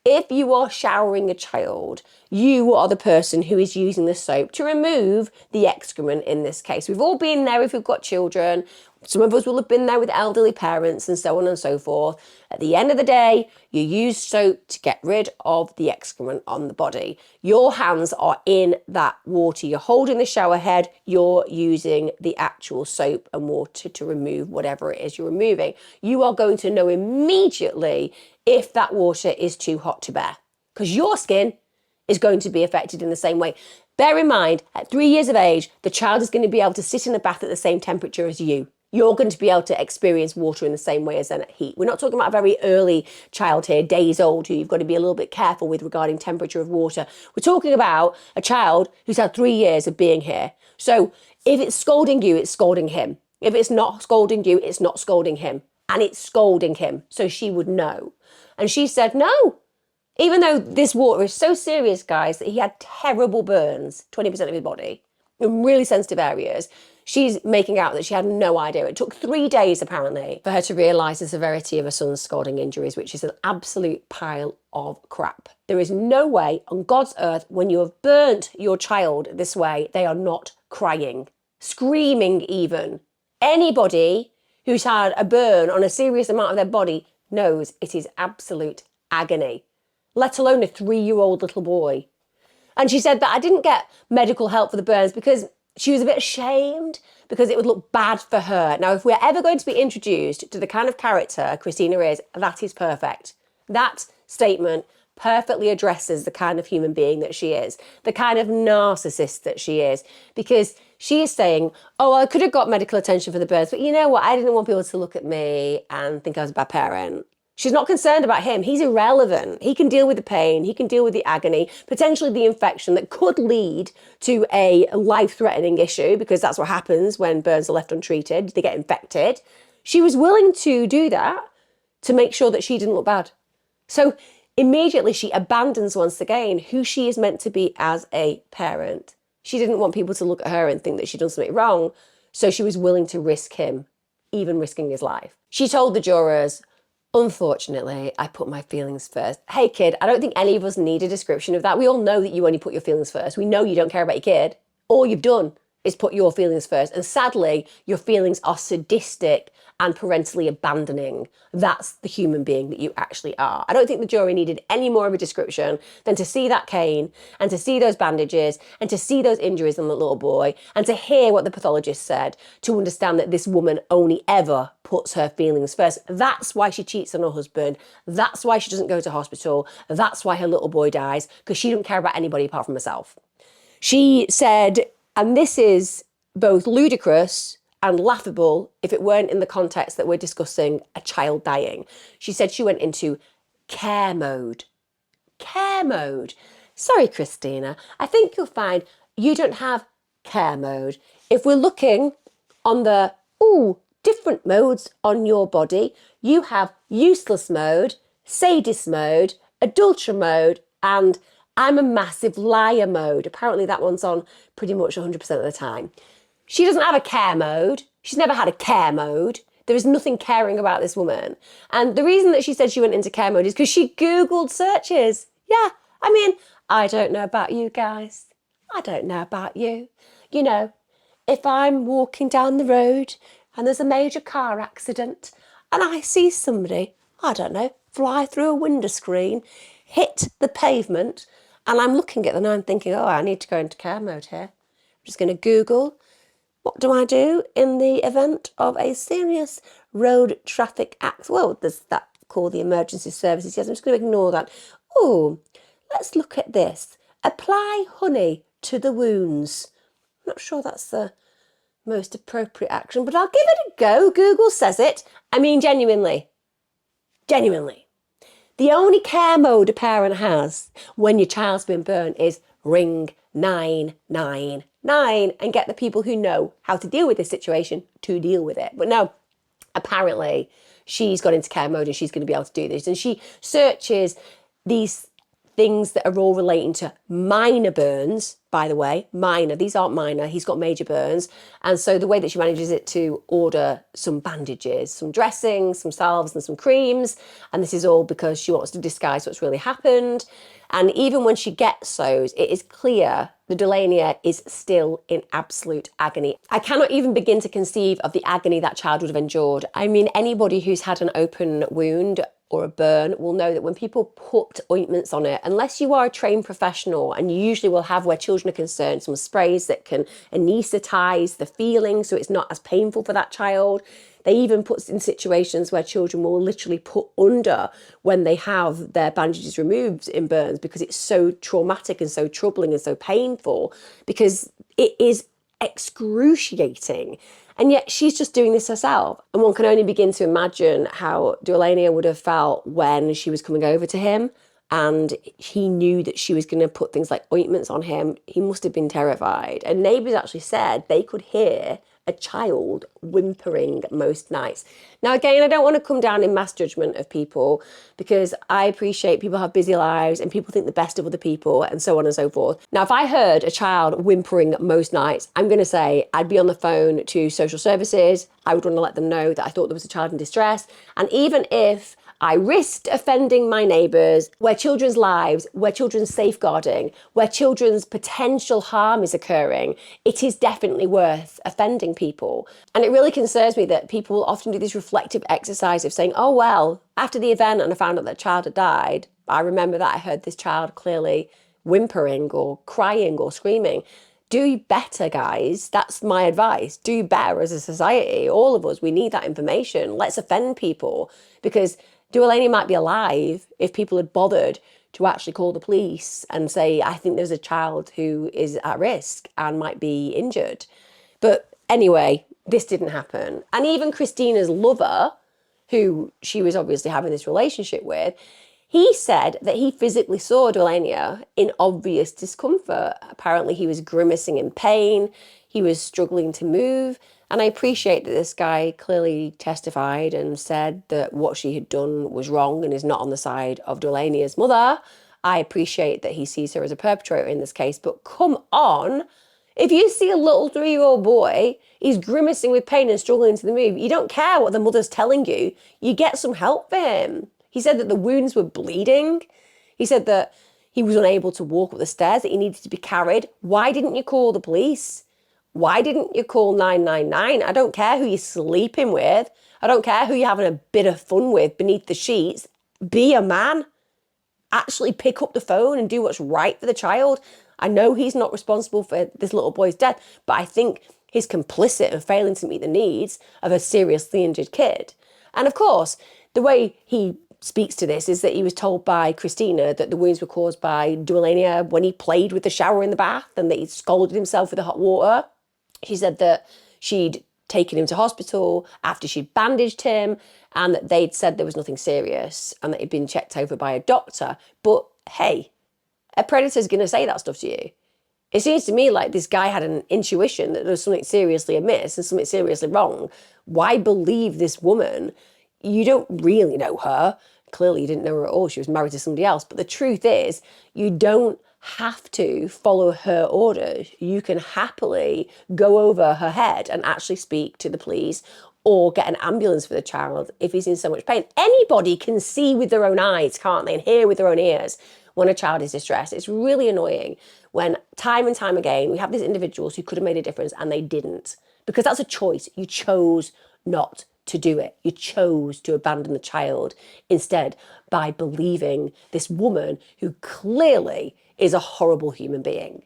if you are showering a child, you are the person who is using the soap to remove the excrement in this case. We've all been there if we've got children. Some of us will have been there with elderly parents and so on and so forth. At the end of the day, you use soap to get rid of the excrement on the body. Your hands are in that water. You're holding the shower head. You're using the actual soap and water to remove whatever it is you're removing. You are going to know immediately if that water is too hot to bear, because your skin is going to be affected in the same way. Bear in mind, at 3 years of age, the child is going to be able to sit in a bath at the same temperature as you. You're going to be able to experience water in the same way as them at heat. We're not talking about a very early child here, days old, who you've got to be a little bit careful with regarding temperature of water. We're talking about a child who's had 3 years of being here. So if it's scalding you, it's scalding him. If it's not scalding you, it's not scalding him. And it's scalding him. So she would know. And she said, no. Even though this water is so serious, guys, that he had terrible burns, 20% of his body, in really sensitive areas, she's making out that she had no idea. It took 3 days, apparently, for her to realise the severity of her son's scalding injuries, which is an absolute pile of crap. There is no way on God's earth, when you have burnt your child this way, they are not crying, screaming even. Anybody who's had a burn on a serious amount of their body knows it is absolute agony, let alone a 3-year-old little boy. And she said that I didn't get medical help for the burns because she was a bit ashamed, because it would look bad for her. Now, if we're ever going to be introduced to the kind of character Christina is, that is perfect. That statement perfectly addresses the kind of human being that she is, the kind of narcissist that she is, because she is saying, oh, I could have got medical attention for the burns, but you know what? I didn't want people to look at me and think I was a bad parent. She's not concerned about him. He's irrelevant. He can deal with the pain. He can deal with the agony, potentially the infection that could lead to a life-threatening issue, because that's what happens when burns are left untreated. They get infected. She was willing to do that to make sure that she didn't look bad. So immediately she abandons once again who she is meant to be as a parent. She didn't want people to look at her and think that she'd done something wrong. So she was willing to risk him, even risking his life. She told the jurors, unfortunately, I put my feelings first. Hey, kid, I don't think any of us need a description of that. We all know that you only put your feelings first. We know you don't care about your kid. All you've done is put your feelings first. And sadly, your feelings are sadistic and parentally abandoning. That's the human being that you actually are. I don't think the jury needed any more of a description than to see that cane and to see those bandages and to see those injuries on the little boy and to hear what the pathologist said, to understand that this woman only ever puts her feelings first. That's why she cheats on her husband. That's why she doesn't go to hospital. That's why her little boy dies, because she doesn't care about anybody apart from herself. She said, and this is both ludicrous and laughable if it weren't in the context that we're discussing a child dying. She said she went into care mode. Care mode. Sorry, Christina, I think you'll find you don't have care mode. If we're looking on the, different modes on your body, you have useless mode, sadist mode, adulterer mode, and I'm a massive liar mode. Apparently that one's on pretty much 100% of the time. She doesn't have a care mode. She's never had a care mode. There is nothing caring about this woman. And the reason that she said she went into care mode is because she Googled searches. Yeah, I mean, I don't know about you guys. I don't know about you. You know, if I'm walking down the road and there's a major car accident and I see somebody, I don't know, fly through a window screen, hit the pavement, and I'm looking at them and I'm thinking, oh, I need to go into care mode here. I'm just going to Google What do I do in the event of a serious road traffic accident? Well, there's that called the emergency services. Yes, I'm just going to ignore that. Oh, let's look at this. Apply honey to the wounds. I'm not sure that's the most appropriate action, but I'll give it a go. Google says it. I mean, genuinely. The only care mode a parent has when your child's been burnt is ring 999 and get the people who know how to deal with this situation to deal with it. But no, apparently she's gone into care mode and she's going to be able to do this. And she searches these things that are all relating to minor burns, by the way, minor. These aren't minor. He's got major burns. And so the way that she manages it to order some bandages, some dressings, some salves and some creams. And this is all because she wants to disguise what's really happened. And even when she gets those, it is clear the Dwelaniyah is still in absolute agony. I cannot even begin to conceive of the agony that child would have endured. I mean, anybody who's had an open wound or a burn will know that when people put ointments on it, unless you are a trained professional, and you usually will have, where children are concerned, some sprays that can anaesthetize the feeling so it's not as painful for that child. They even put in situations where children will literally put under when they have their bandages removed in burns because it's so traumatic and so troubling and so painful, because it is excruciating. And yet she's just doing this herself. And one can only begin to imagine how Dwelaniyah would have felt when she was coming over to him and he knew that she was going to put things like ointments on him. He must have been terrified. And neighbours actually said they could hear a child whimpering most nights. Now, again, I don't want to come down in mass judgment of people, because I appreciate people have busy lives and people think the best of other people and so on and so forth. Now, if I heard a child whimpering most nights, I'm going to say I'd be on the phone to social services. I would want to let them know that I thought there was a child in distress. And even if I risked offending my neighbours, where children's lives, where children's safeguarding, where children's potential harm is occurring, it is definitely worth offending people. And it really concerns me that people often do this reflective exercise of saying, oh, well, after the event and I found out that child had died, I remember that I heard this child clearly whimpering or crying or screaming. Do better, guys. That's my advice. Do better as a society. All of us, we need that information. Let's offend people, because Dwelaniyah might be alive if people had bothered to actually call the police and say, I think there's a child who is at risk and might be injured. But anyway, this didn't happen. And even Christina's lover, who she was obviously having this relationship with, he said that he physically saw Dwelaniyah in obvious discomfort. Apparently he was grimacing in pain. He was struggling to move. And I appreciate that this guy clearly testified and said that what she had done was wrong and is not on the side of Dwelaniyah's mother. I appreciate that he sees her as a perpetrator in this case, but come on. If you see a little 3-year-old boy, he's grimacing with pain and struggling to move, you don't care what the mother's telling you. You get some help for him. He said that the wounds were bleeding. He said that he was unable to walk up the stairs, that he needed to be carried. Why didn't you call the police? Why didn't you call 999? I don't care who you're sleeping with. I don't care who you're having a bit of fun with beneath the sheets. Be a man. Actually pick up the phone and do what's right for the child. I know he's not responsible for this little boy's death, but I think he's complicit in failing to meet the needs of a seriously injured kid. And of course, the way he speaks to this is that he was told by Christina that the wounds were caused by Dwelaniyah when he played with the shower in the bath and that he scalded himself with the hot water. She said that she'd taken him to hospital after she'd bandaged him and that they'd said there was nothing serious and that he'd been checked over by a doctor. But hey, a predator's going to say that stuff to you. It seems to me like this guy had an intuition that there was something seriously amiss and something seriously wrong. Why believe this woman? You don't really know her. Clearly you didn't know her at all. She was married to somebody else. But the truth is, you don't have to follow her orders. You can happily go over her head and actually speak to the police or get an ambulance for the child if he's in so much pain. Anybody can see with their own eyes, can't they, and hear with their own ears when a child is distressed. It's really annoying when time and time again we have these individuals who could have made a difference and they didn't, because that's a choice. You chose not to do it. You chose to abandon the child instead by believing this woman who clearly is a horrible human being.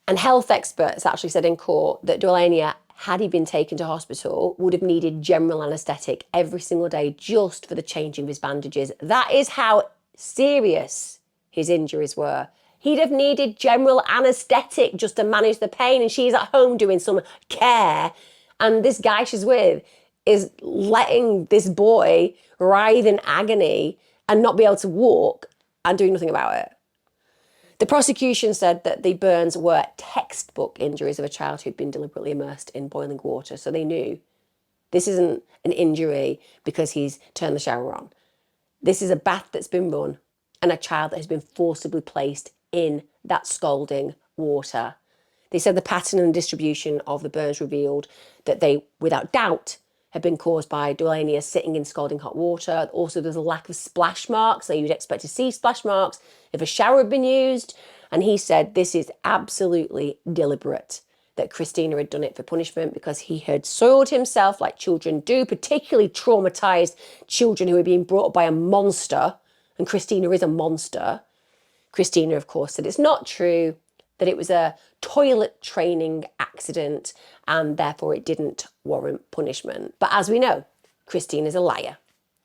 And health experts actually said in court that Dwelaniyah had he been taken to hospital, would have needed general anaesthetic every single day just for the changing of his bandages. That is how serious his injuries were. He'd have needed general anaesthetic just to manage the pain, and she's at home doing some care, and this guy she's with is letting this boy writhe in agony and not be able to walk and doing nothing about it. The prosecution said that the burns were textbook injuries of a child who'd been deliberately immersed in boiling water. So they knew this isn't an injury because he's turned the shower on. This is a bath that's been run and a child that has been forcibly placed in that scalding water. They said the pattern and distribution of the burns revealed that they, without doubt, had been caused by Dwelaniyah sitting in scalding hot water. Also, there's a lack of splash marks. So you'd expect to see splash marks if a shower had been used. And he said this is absolutely deliberate, that Christina had done it for punishment because he had soiled himself like children do, particularly traumatised children who are being brought up by a monster. And Christina is a monster. Christina, of course, said it's not true, that it was a toilet training accident and therefore it didn't warrant punishment. But as we know, Christine is a liar.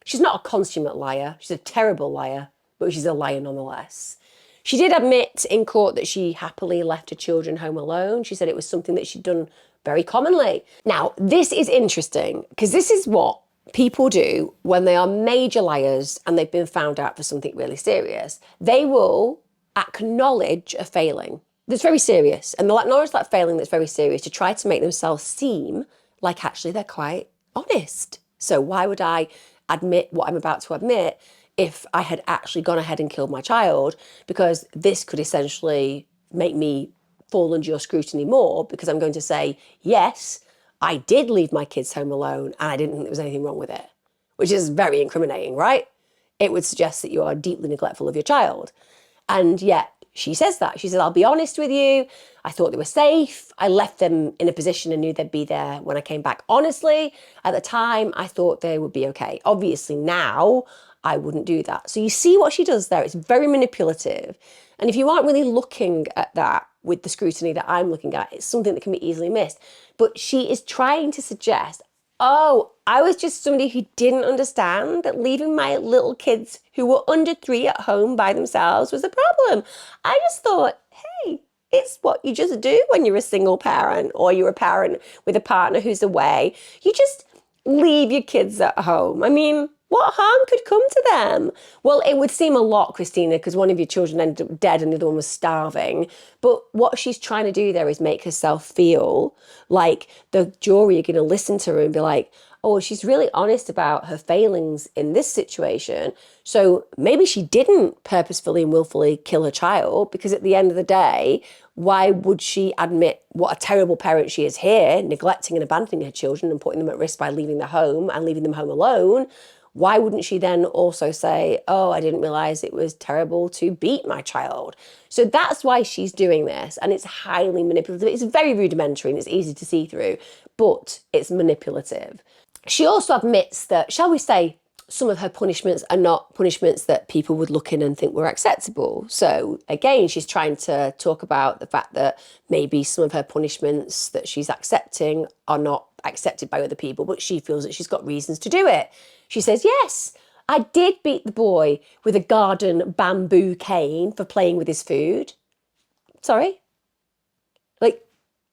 She's not a consummate liar. She's a terrible liar, but she's a liar nonetheless. She did admit in court that she happily left her children home alone. She said it was something that she'd done very commonly. Now, this is interesting because this is what people do when they are major liars and they've been found out for something really serious. They will acknowledge a failing that's very serious, and they'll acknowledge that failing that's very serious to try to make themselves seem like actually they're quite honest. So why would I admit what I'm about to admit if I had actually gone ahead and killed my child? Because this could essentially make me fall under your scrutiny more, because I'm going to say, yes, I did leave my kids home alone and I didn't think there was anything wrong with it, which is very incriminating, right? It would suggest that you are deeply neglectful of your child. And yet she says that. She said, I'll be honest with you. I thought they were safe. I left them in a position and knew they'd be there when I came back. Honestly, at the time, I thought they would be okay. Obviously, now I wouldn't do that. So you see what she does there. It's very manipulative. And if you aren't really looking at that with the scrutiny that I'm looking at, it's something that can be easily missed. But she is trying to suggest, oh, I was just somebody who didn't understand that leaving my little kids who were under 3 at home by themselves was a problem. I just thought, hey, it's what you just do when you're a single parent or you're a parent with a partner who's away. You just leave your kids at home. I mean, what harm could come to them? Well, it would seem a lot, Christina, because one of your children ended up dead and the other one was starving. But what she's trying to do there is make herself feel like the jury are going to listen to her and be like, oh, she's really honest about her failings in this situation. So maybe she didn't purposefully and willfully kill her child, because at the end of the day, why would she admit what a terrible parent she is here, neglecting and abandoning her children and putting them at risk by leaving the home and leaving them home alone? Why wouldn't she then also say, oh, I didn't realize it was terrible to beat my child? So that's why she's doing this. And it's highly manipulative. It's very rudimentary and it's easy to see through, but it's manipulative. She also admits that, shall we say, some of her punishments are not punishments that people would look in and think were acceptable. So again, she's trying to talk about the fact that maybe some of her punishments that she's accepting are not accepted by other people, but she feels that she's got reasons to do it. She says, yes, I did beat the boy with a garden bamboo cane for playing with his food. Sorry?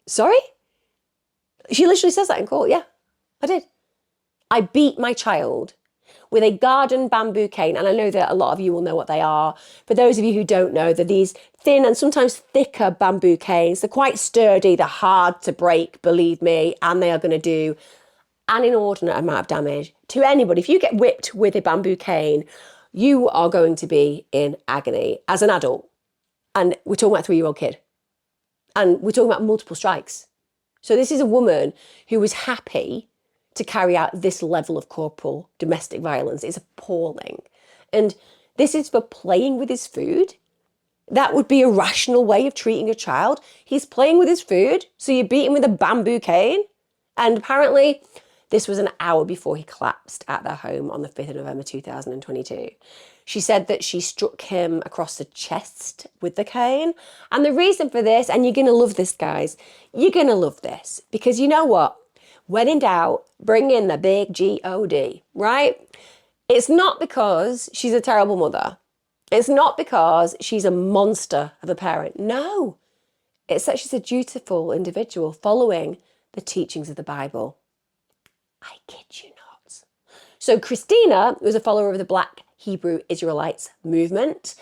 Sorry? She literally says that in court. Yeah, I did. I beat my child with a garden bamboo cane. And I know that a lot of you will know what they are. For those of you who don't know, they're these thin and sometimes thicker bamboo canes. They're quite sturdy. They're hard to break, believe me. And they are going to do an inordinate amount of damage to anybody. If you get whipped with a bamboo cane, you are going to be in agony as an adult. And we're talking about a 3-year-old kid. And we're talking about multiple strikes. So this is a woman who was happy to carry out this level of corporal domestic violence. It's appalling. And this is for playing with his food. That would be a rational way of treating a child. He's playing with his food, so you beat him with a bamboo cane. And apparently This was an hour before he collapsed at their home on the 5th of November 2022. She said that she struck him across the chest with the cane. And the reason for this, and you're going to love this, guys, you're going to love this, because you know what? When in doubt, bring in the big G-O-D, right? It's not because she's a terrible mother. It's not because she's a monster of a parent. No, it's that she's a dutiful individual following the teachings of the Bible. I kid you not. So Christina was a follower of the Black Hebrew Israelites movement.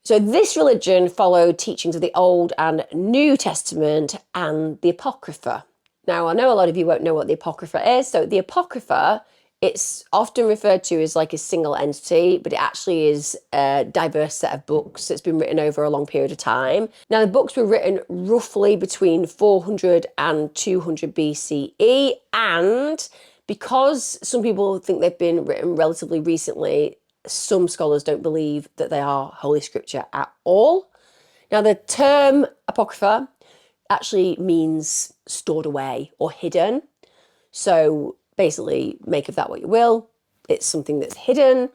So this religion followed teachings of the Old and New Testament and the Apocrypha. Now, I know a lot of you won't know what the Apocrypha is. So the Apocrypha, it's often referred to as like a single entity, but it actually is a diverse set of books that's been written over a long period of time. Now, the books were written roughly between 400 and 200 BCE, and because some people think they've been written relatively recently, some scholars don't believe that they are Holy Scripture at all. Now, the term Apocrypha actually means stored away or hidden. So basically, make of that what you will. It's something that's hidden,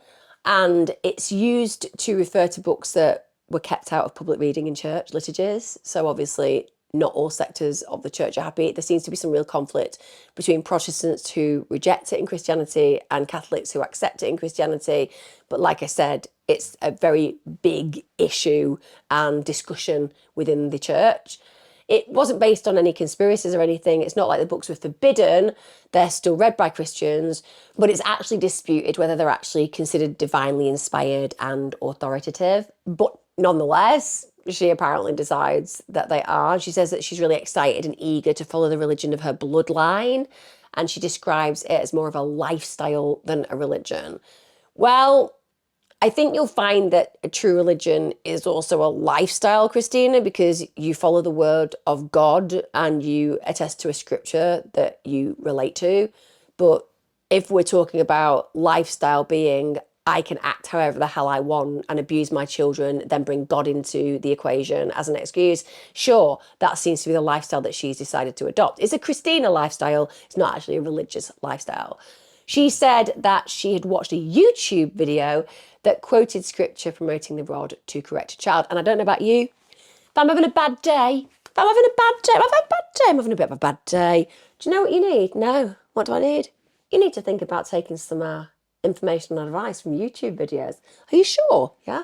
and it's used to refer to books that were kept out of public reading in church liturgies. So obviously, not all sectors of the church are happy. There seems to be some real conflict between Protestants who reject it in Christianity and Catholics who accept it in Christianity. But like I said, it's a very big issue and discussion within the church. It wasn't based on any conspiracies or anything. It's not like the books were forbidden. They're still read by Christians, but it's actually disputed whether they're actually considered divinely inspired and authoritative. But nonetheless, she apparently decides that they are. She says that she's really excited and eager to follow the religion of her bloodline, and she describes it as more of a lifestyle than a religion. Well, I think you'll find that a true religion is also a lifestyle, Christina, because you follow the word of God and you attest to a scripture that you relate to. But if we're talking about lifestyle being, I can act however the hell I want and abuse my children, then bring God into the equation as an excuse, sure, that seems to be the lifestyle that she's decided to adopt. It's a Christina lifestyle. It's not actually a religious lifestyle. She said that she had watched a YouTube video that quoted scripture promoting the rod to correct a child. And I don't know about you, if I'm having a bad day, I'm having a bit of a bad day. Do you know what you need? No. What do I need? You need to think about taking some information and advice from YouTube videos. Are you sure? Yeah?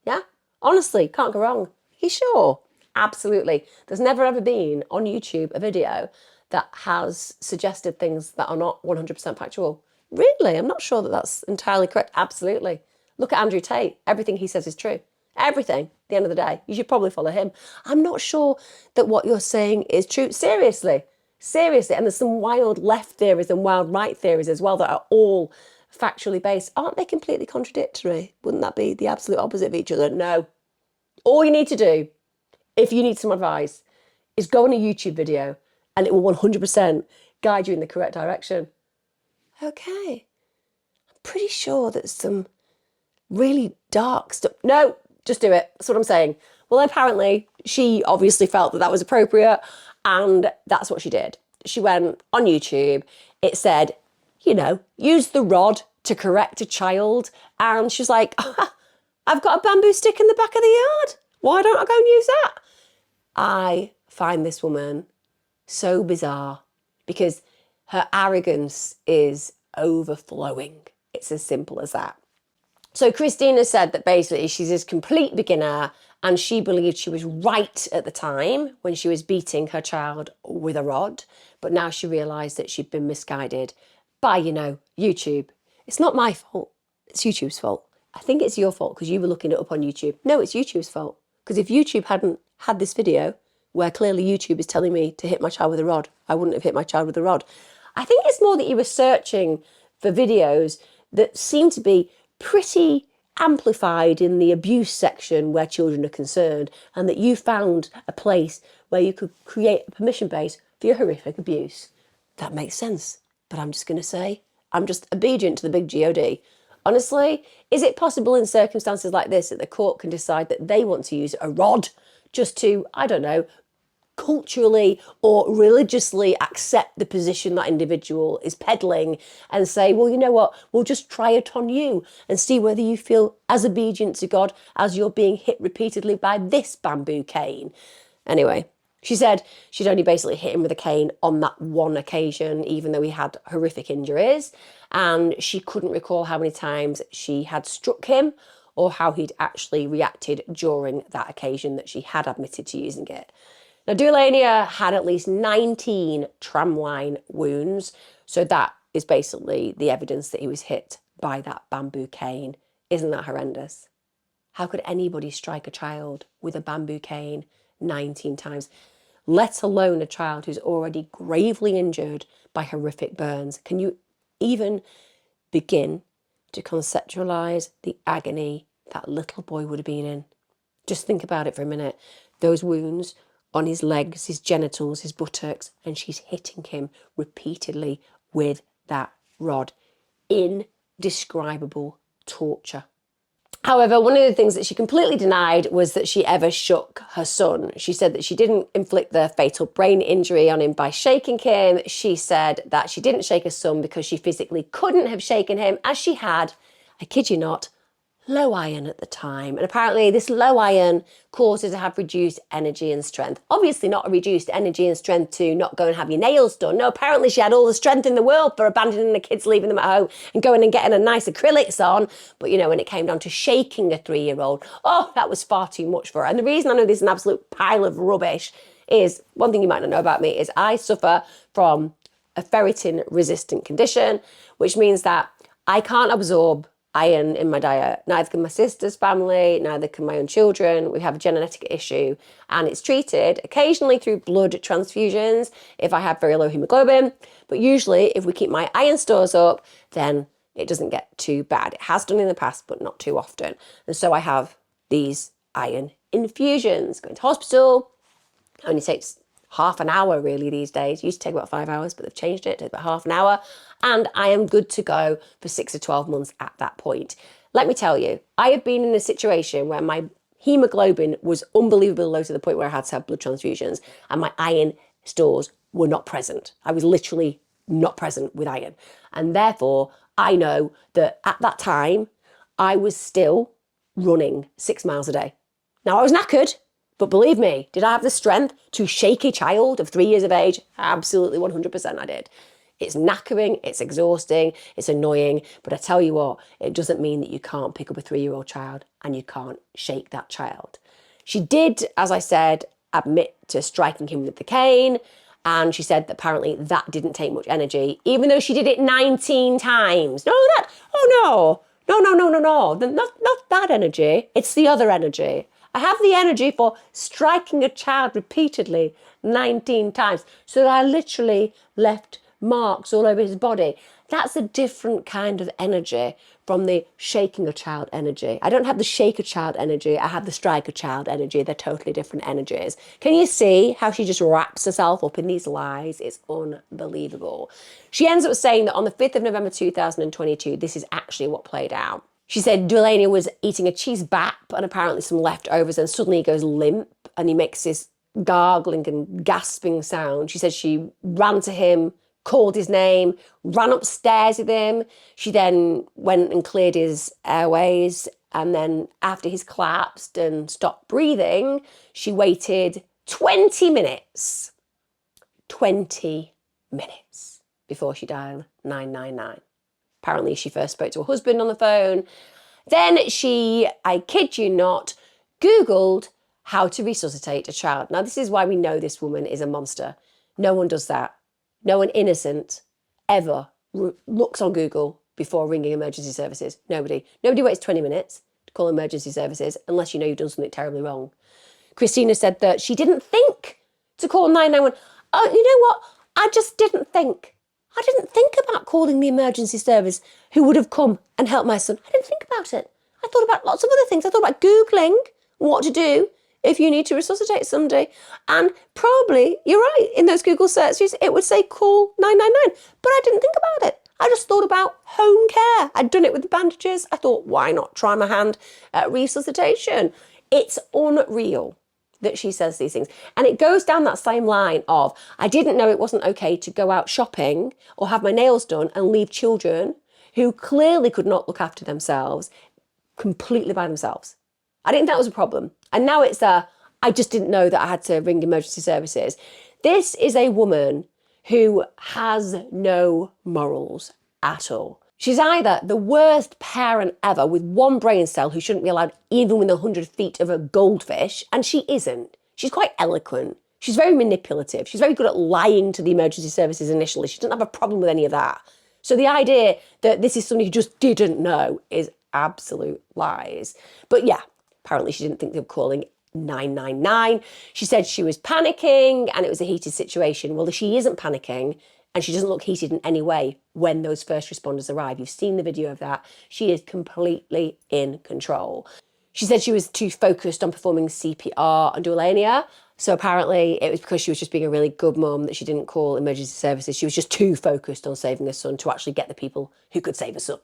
Yeah? Honestly, can't go wrong. Are you sure? Absolutely. There's never ever been on YouTube a video that has suggested things that are not 100% factual. Really? I'm not sure that that's entirely correct. Absolutely. Look at Andrew Tate. Everything he says is true. Everything. At the end of the day, you should probably follow him. I'm not sure that what you're saying is true. Seriously. Seriously. And there's some wild left theories and wild right theories as well that are all factually based. Aren't they completely contradictory? Wouldn't that be the absolute opposite of each other? No. All you need to do, if you need some advice, is go on a YouTube video and it will 100% guide you in the correct direction. Okay. I'm pretty sure that some really dark stuff. No, just do it. That's what I'm saying. Well, apparently she obviously felt that that was appropriate, and that's what she did. She went on YouTube. It said, you know, use the rod to correct a child. And she's like, I've got a bamboo stick in the back of the yard. Why don't I go and use that? I find this woman so bizarre because her arrogance is overflowing. It's as simple as that. So Christina said that basically she's this complete beginner and she believed she was right at the time when she was beating her child with a rod. But now she realised that she'd been misguided by, YouTube. It's not my fault. It's YouTube's fault. I think it's your fault because you were looking it up on YouTube. No, it's YouTube's fault. Because if YouTube hadn't had this video where clearly YouTube is telling me to hit my child with a rod, I wouldn't have hit my child with a rod. I think it's more that you were searching for videos that seem to be pretty amplified in the abuse section where children are concerned, and that you found a place where you could create a permission base for your horrific abuse. That makes sense. But I'm just going to say, I'm just obedient to the big God. Honestly, is it possible in circumstances like this that the court can decide that they want to use a rod just to, I don't know, culturally or religiously accept the position that individual is peddling and say, well, you know what, we'll just try it on you and see whether you feel as obedient to God as you're being hit repeatedly by this bamboo cane. Anyway, she said she'd only basically hit him with a cane on that one occasion, even though he had horrific injuries, and she couldn't recall how many times she had struck him or how he'd actually reacted during that occasion that she had admitted to using it. Now, Dwelaniyah had at least 19 tramline wounds, so that is basically the evidence that he was hit by that bamboo cane. Isn't that horrendous? How could anybody strike a child with a bamboo cane 19 times, let alone a child who's already gravely injured by horrific burns? Can you even begin to conceptualize the agony that little boy would have been in? Just think about it for a minute. Those wounds on his legs, his genitals, his buttocks, and she's hitting him repeatedly with that rod. Indescribable torture. However, one of the things that she completely denied was that she ever shook her son. She said that she didn't inflict the fatal brain injury on him by shaking him. She said that she didn't shake her son because she physically couldn't have shaken him, as she had, I kid you not, low iron at the time. And apparently this low iron caused her to have reduced energy and strength. Obviously not a reduced energy and strength to not go and have your nails done. No, apparently she had all the strength in the world for abandoning the kids, leaving them at home and going and getting a nice acrylics on. But you know, when it came down to shaking a 3-year-old, oh, that was far too much for her. And the reason I know this is an absolute pile of rubbish is, one thing you might not know about me is I suffer from a ferritin resistant condition, which means that I can't absorb iron in my diet. Neither can my sister's family, neither can my own children. We have a genetic issue, and it's treated occasionally through blood transfusions if I have very low hemoglobin. But usually if we keep my iron stores up, then it doesn't get too bad. It has done in the past, but not too often. And so I have these iron infusions. Going to hospital only takes half an hour really these days. It used to take about 5 hours, but they've changed it to about half an hour. And I am good to go for 6 to 12 months at that point. Let me tell you, I have been in a situation where my hemoglobin was unbelievably low to the point where I had to have blood transfusions and my iron stores were not present. I was literally not present with iron. And therefore, I know that at that time, I was still running 6 miles a day. Now, I was knackered. But believe me, did I have the strength to shake a child of 3 years of age? Absolutely 100% I did. It's knackering, it's exhausting, it's annoying, but I tell you what, it doesn't mean that you can't pick up a 3-year-old child and you can't shake that child. She did, as I said, admit to striking him with the cane, and she said that apparently that didn't take much energy, even though she did it 19 times. Not that energy, it's the other energy. I have the energy for striking a child repeatedly 19 times so that I literally left marks all over his body. That's a different kind of energy from the shaking a child energy. I don't have the shake a child energy, I have the strike a child energy. They're totally different energies. Can you see how she just wraps herself up in these lies? It's unbelievable. She ends up saying that on the 5th of November 2022, this is actually what played out. She said Dwelaniyah was eating a cheese bap and apparently some leftovers, and suddenly he goes limp and he makes this gargling and gasping sound. She said she ran to him, called his name, ran upstairs with him. She then went and cleared his airways, and then after he's collapsed and stopped breathing, she waited 20 minutes. 20 minutes before she dialed 999. Apparently she first spoke to her husband on the phone. Then she, I kid you not, Googled how to resuscitate a child. Now, this is why we know this woman is a monster. No one does that. No one innocent ever looks on Google before ringing emergency services. Nobody. Nobody waits 20 minutes to call emergency services unless you know you've done something terribly wrong. Christina said that she didn't think to call 991. Oh, you know what? I just didn't think. I didn't think about calling the emergency service who would have come and helped my son. I didn't think about it. I thought about lots of other things. I thought about Googling what to do if you need to resuscitate somebody. And probably, you're right, in those Google searches, it would say call 999. But I didn't think about it. I just thought about home care. I'd done it with the bandages. I thought, why not try my hand at resuscitation? It's unreal that she says these things. And it goes down that same line of, I didn't know it wasn't okay to go out shopping or have my nails done and leave children who clearly could not look after themselves completely by themselves. I didn't think that was a problem. And now it's I just didn't know that I had to ring emergency services. This is a woman who has no morals at all. She's either the worst parent ever with one brain cell who shouldn't be allowed even within 100 feet of a goldfish, and she isn't. She's quite eloquent. She's very manipulative. She's very good at lying to the emergency services initially. She doesn't have a problem with any of that. So the idea that this is somebody who just didn't know is absolute lies. But yeah, apparently she didn't think they were calling 999. She said she was panicking and it was a heated situation. Well, she isn't panicking and she doesn't look heated in any way when those first responders arrive. You've seen the video of that. She is completely in control. She said she was too focused on performing CPR on Dwelaniyah. So apparently it was because she was just being a really good mum that she didn't call emergency services. She was just too focused on saving her son to actually get the people who could save her son.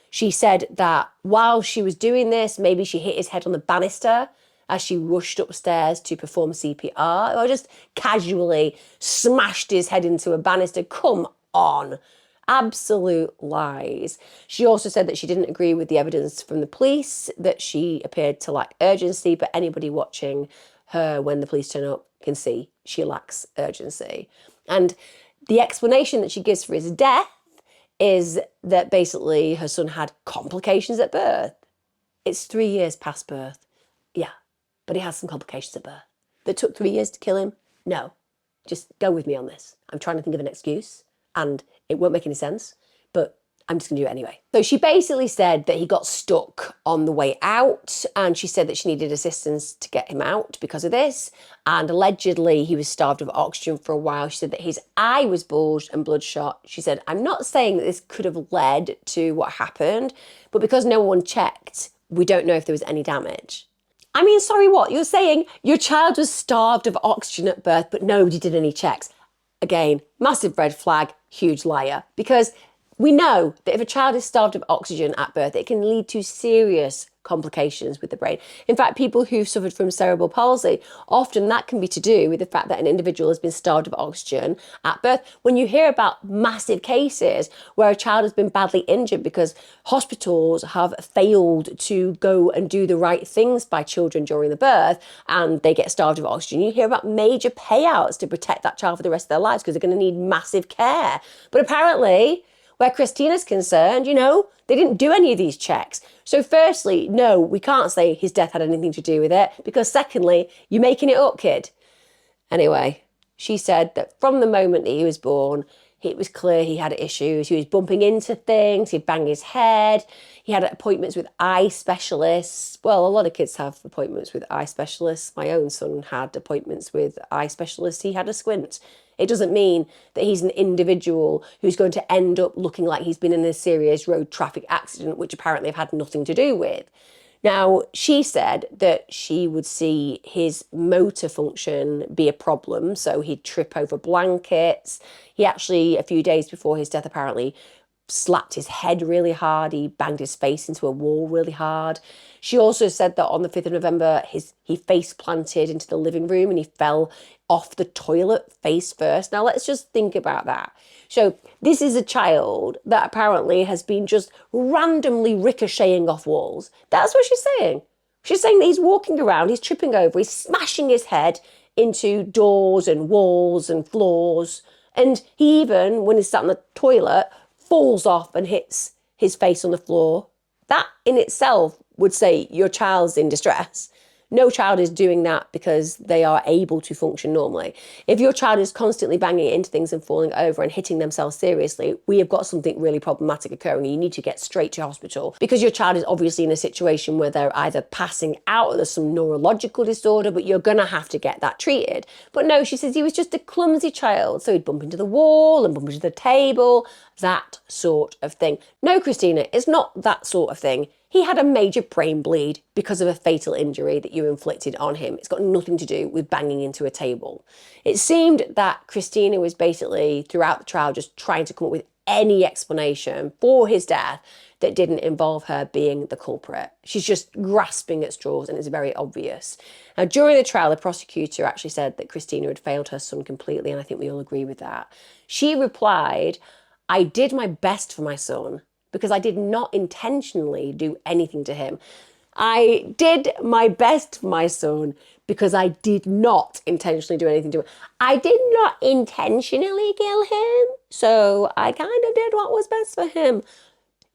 She said that while she was doing this, maybe she hit his head on the banister as she rushed upstairs to perform CPR, or just casually smashed his head into a banister. Come on. Absolute lies. She also said that she didn't agree with the evidence from the police, that she appeared to lack urgency, but anybody watching her when the police turn up can see she lacks urgency. And the explanation that she gives for his death is that basically her son had complications at birth. It's 3 years past birth. Yeah, but he has some complications at birth. That took 3 years to kill him? No. Just go with me on this. I'm trying to think of an excuse and it won't make any sense, but I'm just going to do it anyway. So she basically said that he got stuck on the way out, and she said that she needed assistance to get him out because of this. And allegedly he was starved of oxygen for a while. She said that his eye was bulged and bloodshot. She said, I'm not saying that this could have led to what happened, but because no one checked, we don't know if there was any damage. I mean, sorry, what? You're saying your child was starved of oxygen at birth, but nobody did any checks. Again, massive red flag, huge liar. Because we know that if a child is starved of oxygen at birth, it can lead to serious complications with the brain. In fact, people who've suffered from cerebral palsy, often that can be to do with the fact that an individual has been starved of oxygen at birth. When you hear about massive cases where a child has been badly injured because hospitals have failed to go and do the right things by children during the birth and they get starved of oxygen, you hear about major payouts to protect that child for the rest of their lives because they're going to need massive care. But apparently, where Christina's concerned, they didn't do any of these checks. So firstly, no, we can't say his death had anything to do with it, because secondly, you're making it up, kid. Anyway, she said that from the moment that he was born, it was clear he had issues. He was bumping into things, he'd bang his head, he had appointments with eye specialists. Well, a lot of kids have appointments with eye specialists. My own son had appointments with eye specialists. He had a squint. It doesn't mean that he's an individual who's going to end up looking like he's been in a serious road traffic accident, which apparently have had nothing to do with. Now, she said that she would see his motor function be a problem, so he'd trip over blankets. He actually, a few days before his death, apparently slapped his head really hard. He banged his face into a wall really hard. She also said that on the 5th of November, he face planted into the living room and he fell off the toilet face first. Now, let's just think about that. So this is a child that apparently has been just randomly ricocheting off walls. That's what she's saying. She's saying that he's walking around, he's tripping over, he's smashing his head into doors and walls and floors. And he even, when he's sat in the toilet, falls off and hits his face on the floor. That in itself would say your child's in distress. No child is doing that because they are able to function normally. If your child is constantly banging into things and falling over and hitting themselves seriously, we have got something really problematic occurring. You need to get straight to hospital because your child is obviously in a situation where they're either passing out or there's some neurological disorder, but you're going to have to get that treated. But no, she says he was just a clumsy child. So he'd bump into the wall and bump into the table, that sort of thing. No, Christina, it's not that sort of thing. He had a major brain bleed because of a fatal injury that you inflicted on him. It's got nothing to do with banging into a table. It seemed that Christina was basically, throughout the trial, just trying to come up with any explanation for his death that didn't involve her being the culprit. She's just grasping at straws, and it's very obvious. Now, during the trial, the prosecutor actually said that Christina had failed her son completely, and I think we all agree with that. She replied, "I did my best for my son because I did not intentionally do anything to him. I did my best for my son because I did not intentionally do anything to him. I did not intentionally kill him, so I kind of did what was best for him."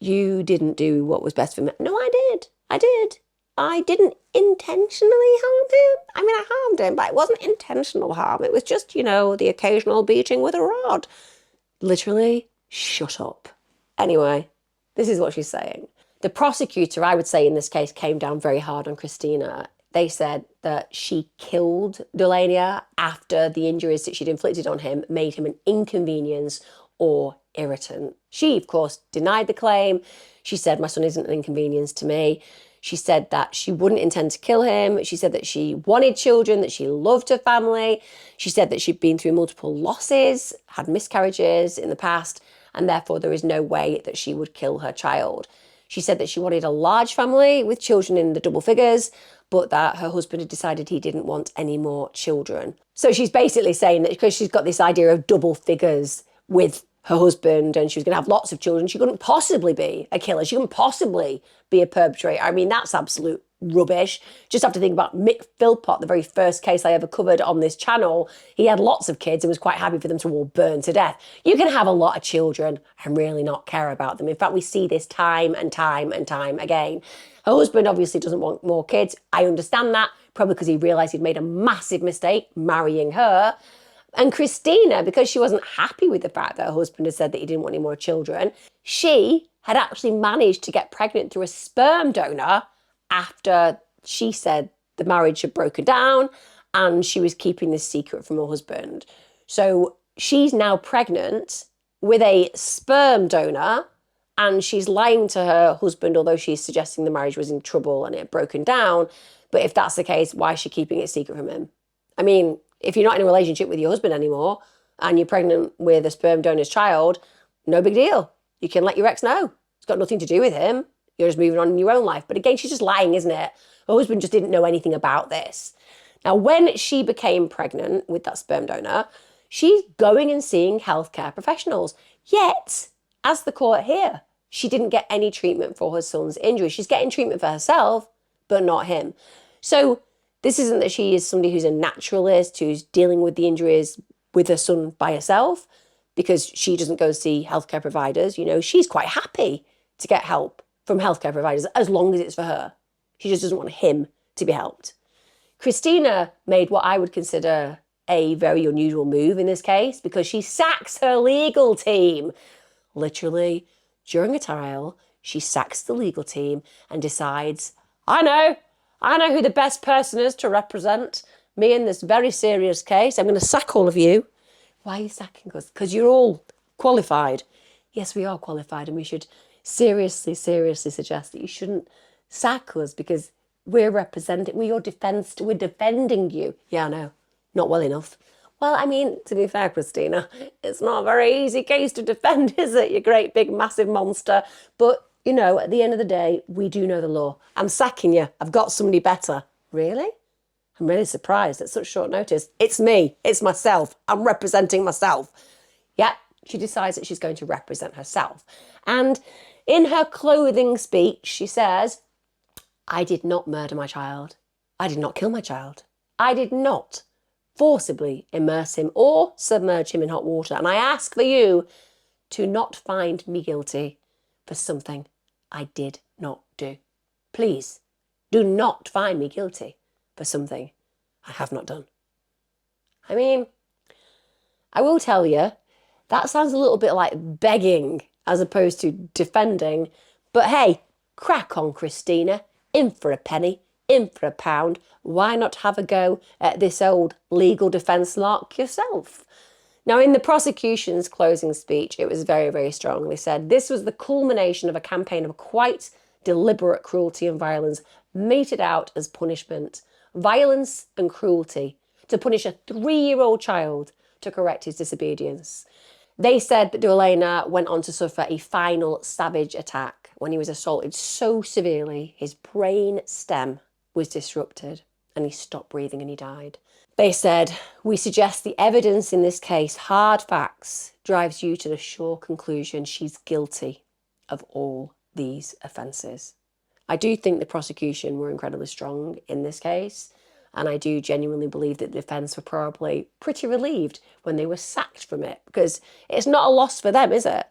You didn't do what was best for me. No, I did. I did. I didn't intentionally harm him. I mean, I harmed him, but it wasn't intentional harm. It was just, the occasional beating with a rod. Literally, shut up. Anyway, this is what she's saying. The prosecutor, I would say in this case, came down very hard on Christina. They said that she killed Dwelaniyah after the injuries that she'd inflicted on him made him an inconvenience or irritant. She, of course, denied the claim. She said, "My son isn't an inconvenience to me." She said that she wouldn't intend to kill him. She said that she wanted children, that she loved her family. She said that she'd been through multiple losses, had miscarriages in the past, and therefore there is no way that she would kill her child. She said that she wanted a large family with children in the double figures, but that her husband had decided he didn't want any more children. So she's basically saying that because she's got this idea of double figures with her husband and she was going to have lots of children, she couldn't possibly be a killer. She couldn't possibly be a perpetrator. I mean, that's absolute rubbish. Just have to think about Mick Philpott, the very first case I ever covered on this channel. He had lots of kids and was quite happy for them to all burn to death. You can have a lot of children and really not care about them. In fact, we see this time and time and time again. Her husband obviously doesn't want more kids. I understand that, probably because he realised he'd made a massive mistake marrying her. And Christina, because she wasn't happy with the fact that her husband had said that he didn't want any more children, she had actually managed to get pregnant through a sperm donor after she said the marriage had broken down and she was keeping this secret from her husband. So she's now pregnant with a sperm donor and she's lying to her husband, although she's suggesting the marriage was in trouble and it had broken down. But if that's the case, why is she keeping it secret from him? I mean, if you're not in a relationship with your husband anymore and you're pregnant with a sperm donor's child, no big deal. You can let your ex know. It's got nothing to do with him. You're just moving on in your own life. But again, she's just lying, isn't it? Her husband just didn't know anything about this. Now, when she became pregnant with that sperm donor, she's going and seeing healthcare professionals. Yet, as the court here, she didn't get any treatment for her son's injury. She's getting treatment for herself, but not him. So this isn't that she is somebody who's a naturalist, who's dealing with the injuries with her son by herself, because she doesn't go see healthcare providers. She's quite happy to get help from healthcare providers as long as it's for her. She just doesn't want him to be helped. Christina made what I would consider a very unusual move in this case because she sacks her legal team. Literally, during a trial, she sacks the legal team and decides, I know who the best person is to represent me in this very serious case. I'm going to sack all of you. Why are you sacking us? Because you're all qualified. Yes, we are qualified, and we should seriously suggest that you shouldn't sack us because we're defending you. Yeah, I know. Not well enough. Well, I mean, to be fair, Christina, it's not a very easy case to defend, is it? You great big massive monster. But at the end of the day, we do know the law. I'm sacking you. I've got somebody better. Really? I'm really surprised at such short notice. It's me. It's myself. I'm representing myself. Yeah, she decides that she's going to represent herself. And in her clothing speech, she says, I did not murder my child. I did not kill my child. I did not forcibly immerse him or submerge him in hot water. And I ask for you to not find me guilty for something I did not do. Please, do not find me guilty for something I have not done. I mean, I will tell you, that sounds a little bit like begging as opposed to defending. But hey, crack on, Christina. In for a penny, in for a pound. Why not have a go at this old legal defence lark yourself? Now, in the prosecution's closing speech, it was very, very strongly said this was the culmination of a campaign of quite deliberate cruelty and violence meted out as punishment. Violence and cruelty to punish a 3-year-old child to correct his disobedience. They said that Dwelaniyah went on to suffer a final savage attack when he was assaulted so severely his brain stem was disrupted and he stopped breathing and he died. They said, we suggest the evidence in this case, hard facts, drives you to the sure conclusion she's guilty of all these offences. I do think the prosecution were incredibly strong in this case, and I do genuinely believe that the defence were probably pretty relieved when they were sacked from it, because it's not a loss for them, is it?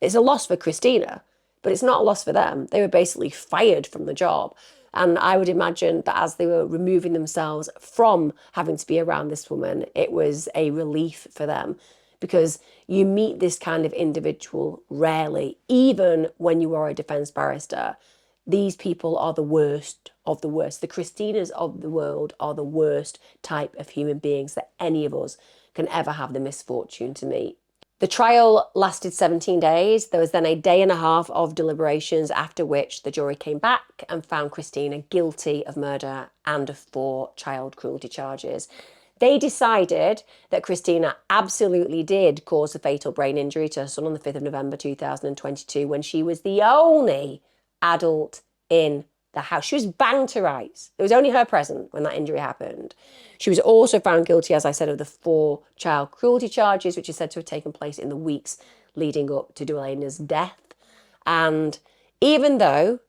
It's a loss for Christina, but it's not a loss for them. They were basically fired from the job. And I would imagine that as they were removing themselves from having to be around this woman, it was a relief for them, because you meet this kind of individual rarely, even when you are a defence barrister. These people are the worst of the worst. The Christinas of the world are the worst type of human beings that any of us can ever have the misfortune to meet. The trial lasted 17 days. There was then a day and a half of deliberations, after which the jury came back and found Christina guilty of murder and of 4 child cruelty charges. They decided that Christina absolutely did cause a fatal brain injury to her son on the 5th of November 2022 when she was the only adult in the house. She was banged to rights. There was only her present when that injury happened. She was also found guilty, as I said, of the 4 child cruelty charges, which is said to have taken place in the weeks leading up to Dwelaniyah's death. And even though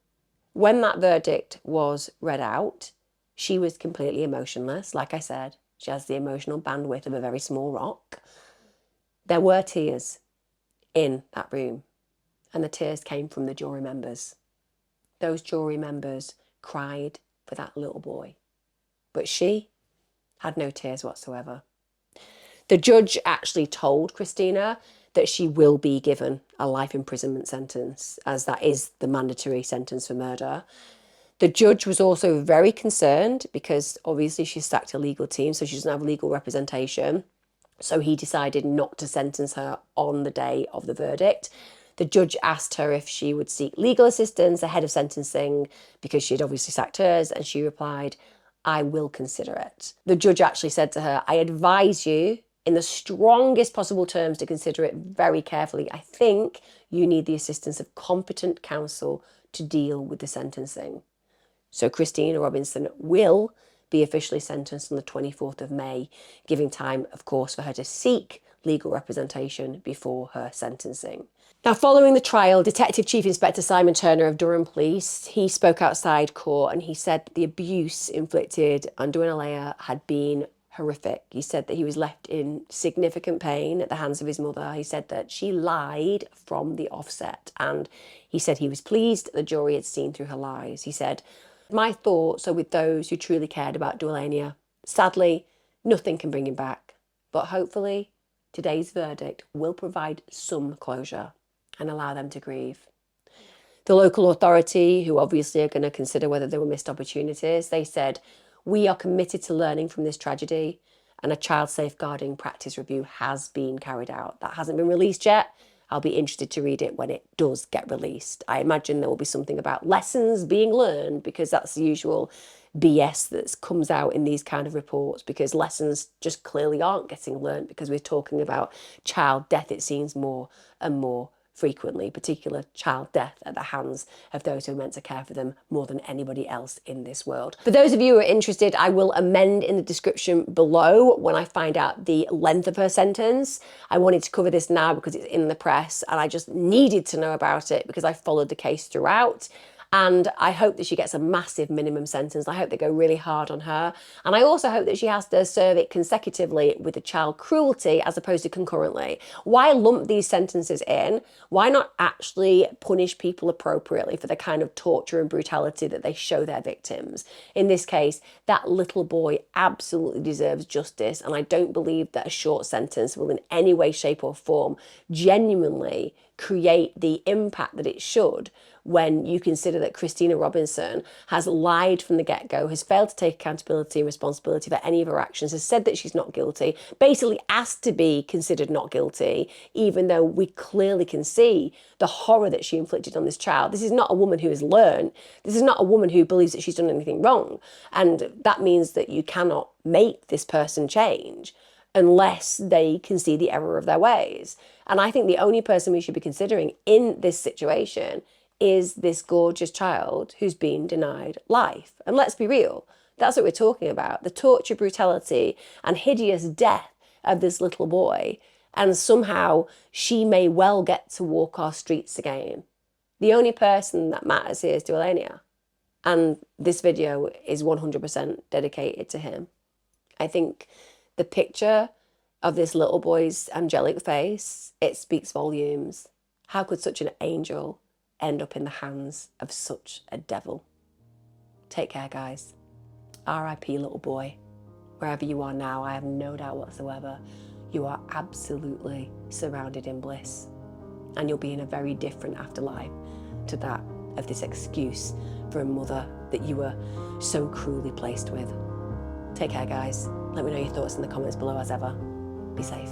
when that verdict was read out, she was completely emotionless, like I said, she has the emotional bandwidth of a very small rock, there were tears in that room, and the tears came from the jury members. Those jury members cried for that little boy, but she had no tears whatsoever. The judge actually told Christina that she will be given a life imprisonment sentence, as that is the mandatory sentence for murder. The judge was also very concerned because obviously she's sacked a legal team, so she doesn't have legal representation. So he decided not to sentence her on the day of the verdict. The judge asked her if she would seek legal assistance ahead of sentencing because she had obviously sacked hers, and she replied, I will consider it. The judge actually said to her, I advise you in the strongest possible terms to consider it very carefully. I think you need the assistance of competent counsel to deal with the sentencing. So Dwelaniyah Robinson will be officially sentenced on the 24th of May, giving time, of course, for her to seek legal representation before her sentencing. Now, following the trial, Detective Chief Inspector Simon Turner of Durham Police, he spoke outside court and he said that the abuse inflicted on Dwelaniyah had been horrific. He said that he was left in significant pain at the hands of his mother. He said that she lied from the offset, and he said he was pleased that the jury had seen through her lies. He said, my thoughts are with those who truly cared about Dwelaniyah. Sadly, nothing can bring him back, but hopefully today's verdict will provide some closure and allow them to grieve. The local authority, who obviously are going to consider whether there were missed opportunities, they said, we are committed to learning from this tragedy, and a child safeguarding practice review has been carried out. That hasn't been released yet. I'll be interested to read it when it does get released. I imagine there will be something about lessons being learned, because that's the usual BS that comes out in these kind of reports, because lessons just clearly aren't getting learned, because we're talking about child death, it seems, more and more frequently, particular child death at the hands of those who are meant to care for them more than anybody else in this world. For those of you who are interested, I will amend in the description below when I find out the length of her sentence. I wanted to cover this now because it's in the press and I just needed to know about it because I followed the case throughout. And I hope that she gets a massive minimum sentence. I hope they go really hard on her. And I also hope that she has to serve it consecutively with the child cruelty as opposed to concurrently. Why lump these sentences in? Why not actually punish people appropriately for the kind of torture and brutality that they show their victims? In this case, that little boy absolutely deserves justice. And I don't believe that a short sentence will in any way, shape or form genuinely create the impact that it should, when you consider that Dwelaniyah Robinson has lied from the get-go, has failed to take accountability and responsibility for any of her actions, has said that she's not guilty, basically asked to be considered not guilty, even though we clearly can see the horror that she inflicted on this child. This is not a woman who has learned. This is not a woman who believes that she's done anything wrong. And that means that you cannot make this person change unless they can see the error of their ways. And I think the only person we should be considering in this situation is this gorgeous child who's been denied life. And let's be real, that's what we're talking about. The torture, brutality, and hideous death of this little boy. And somehow she may well get to walk our streets again. The only person that matters here is Dwelaniyah. And this video is 100% dedicated to him. I think the picture of this little boy's angelic face, it speaks volumes. How could such an angel end up in the hands of such a devil? Take care, guys. R.I.P. little boy. Wherever you are now, I have no doubt whatsoever, you are absolutely surrounded in bliss. And you'll be in a very different afterlife to that of this excuse for a mother that you were so cruelly placed with. Take care, guys. Let me know your thoughts in the comments below as ever. Be safe.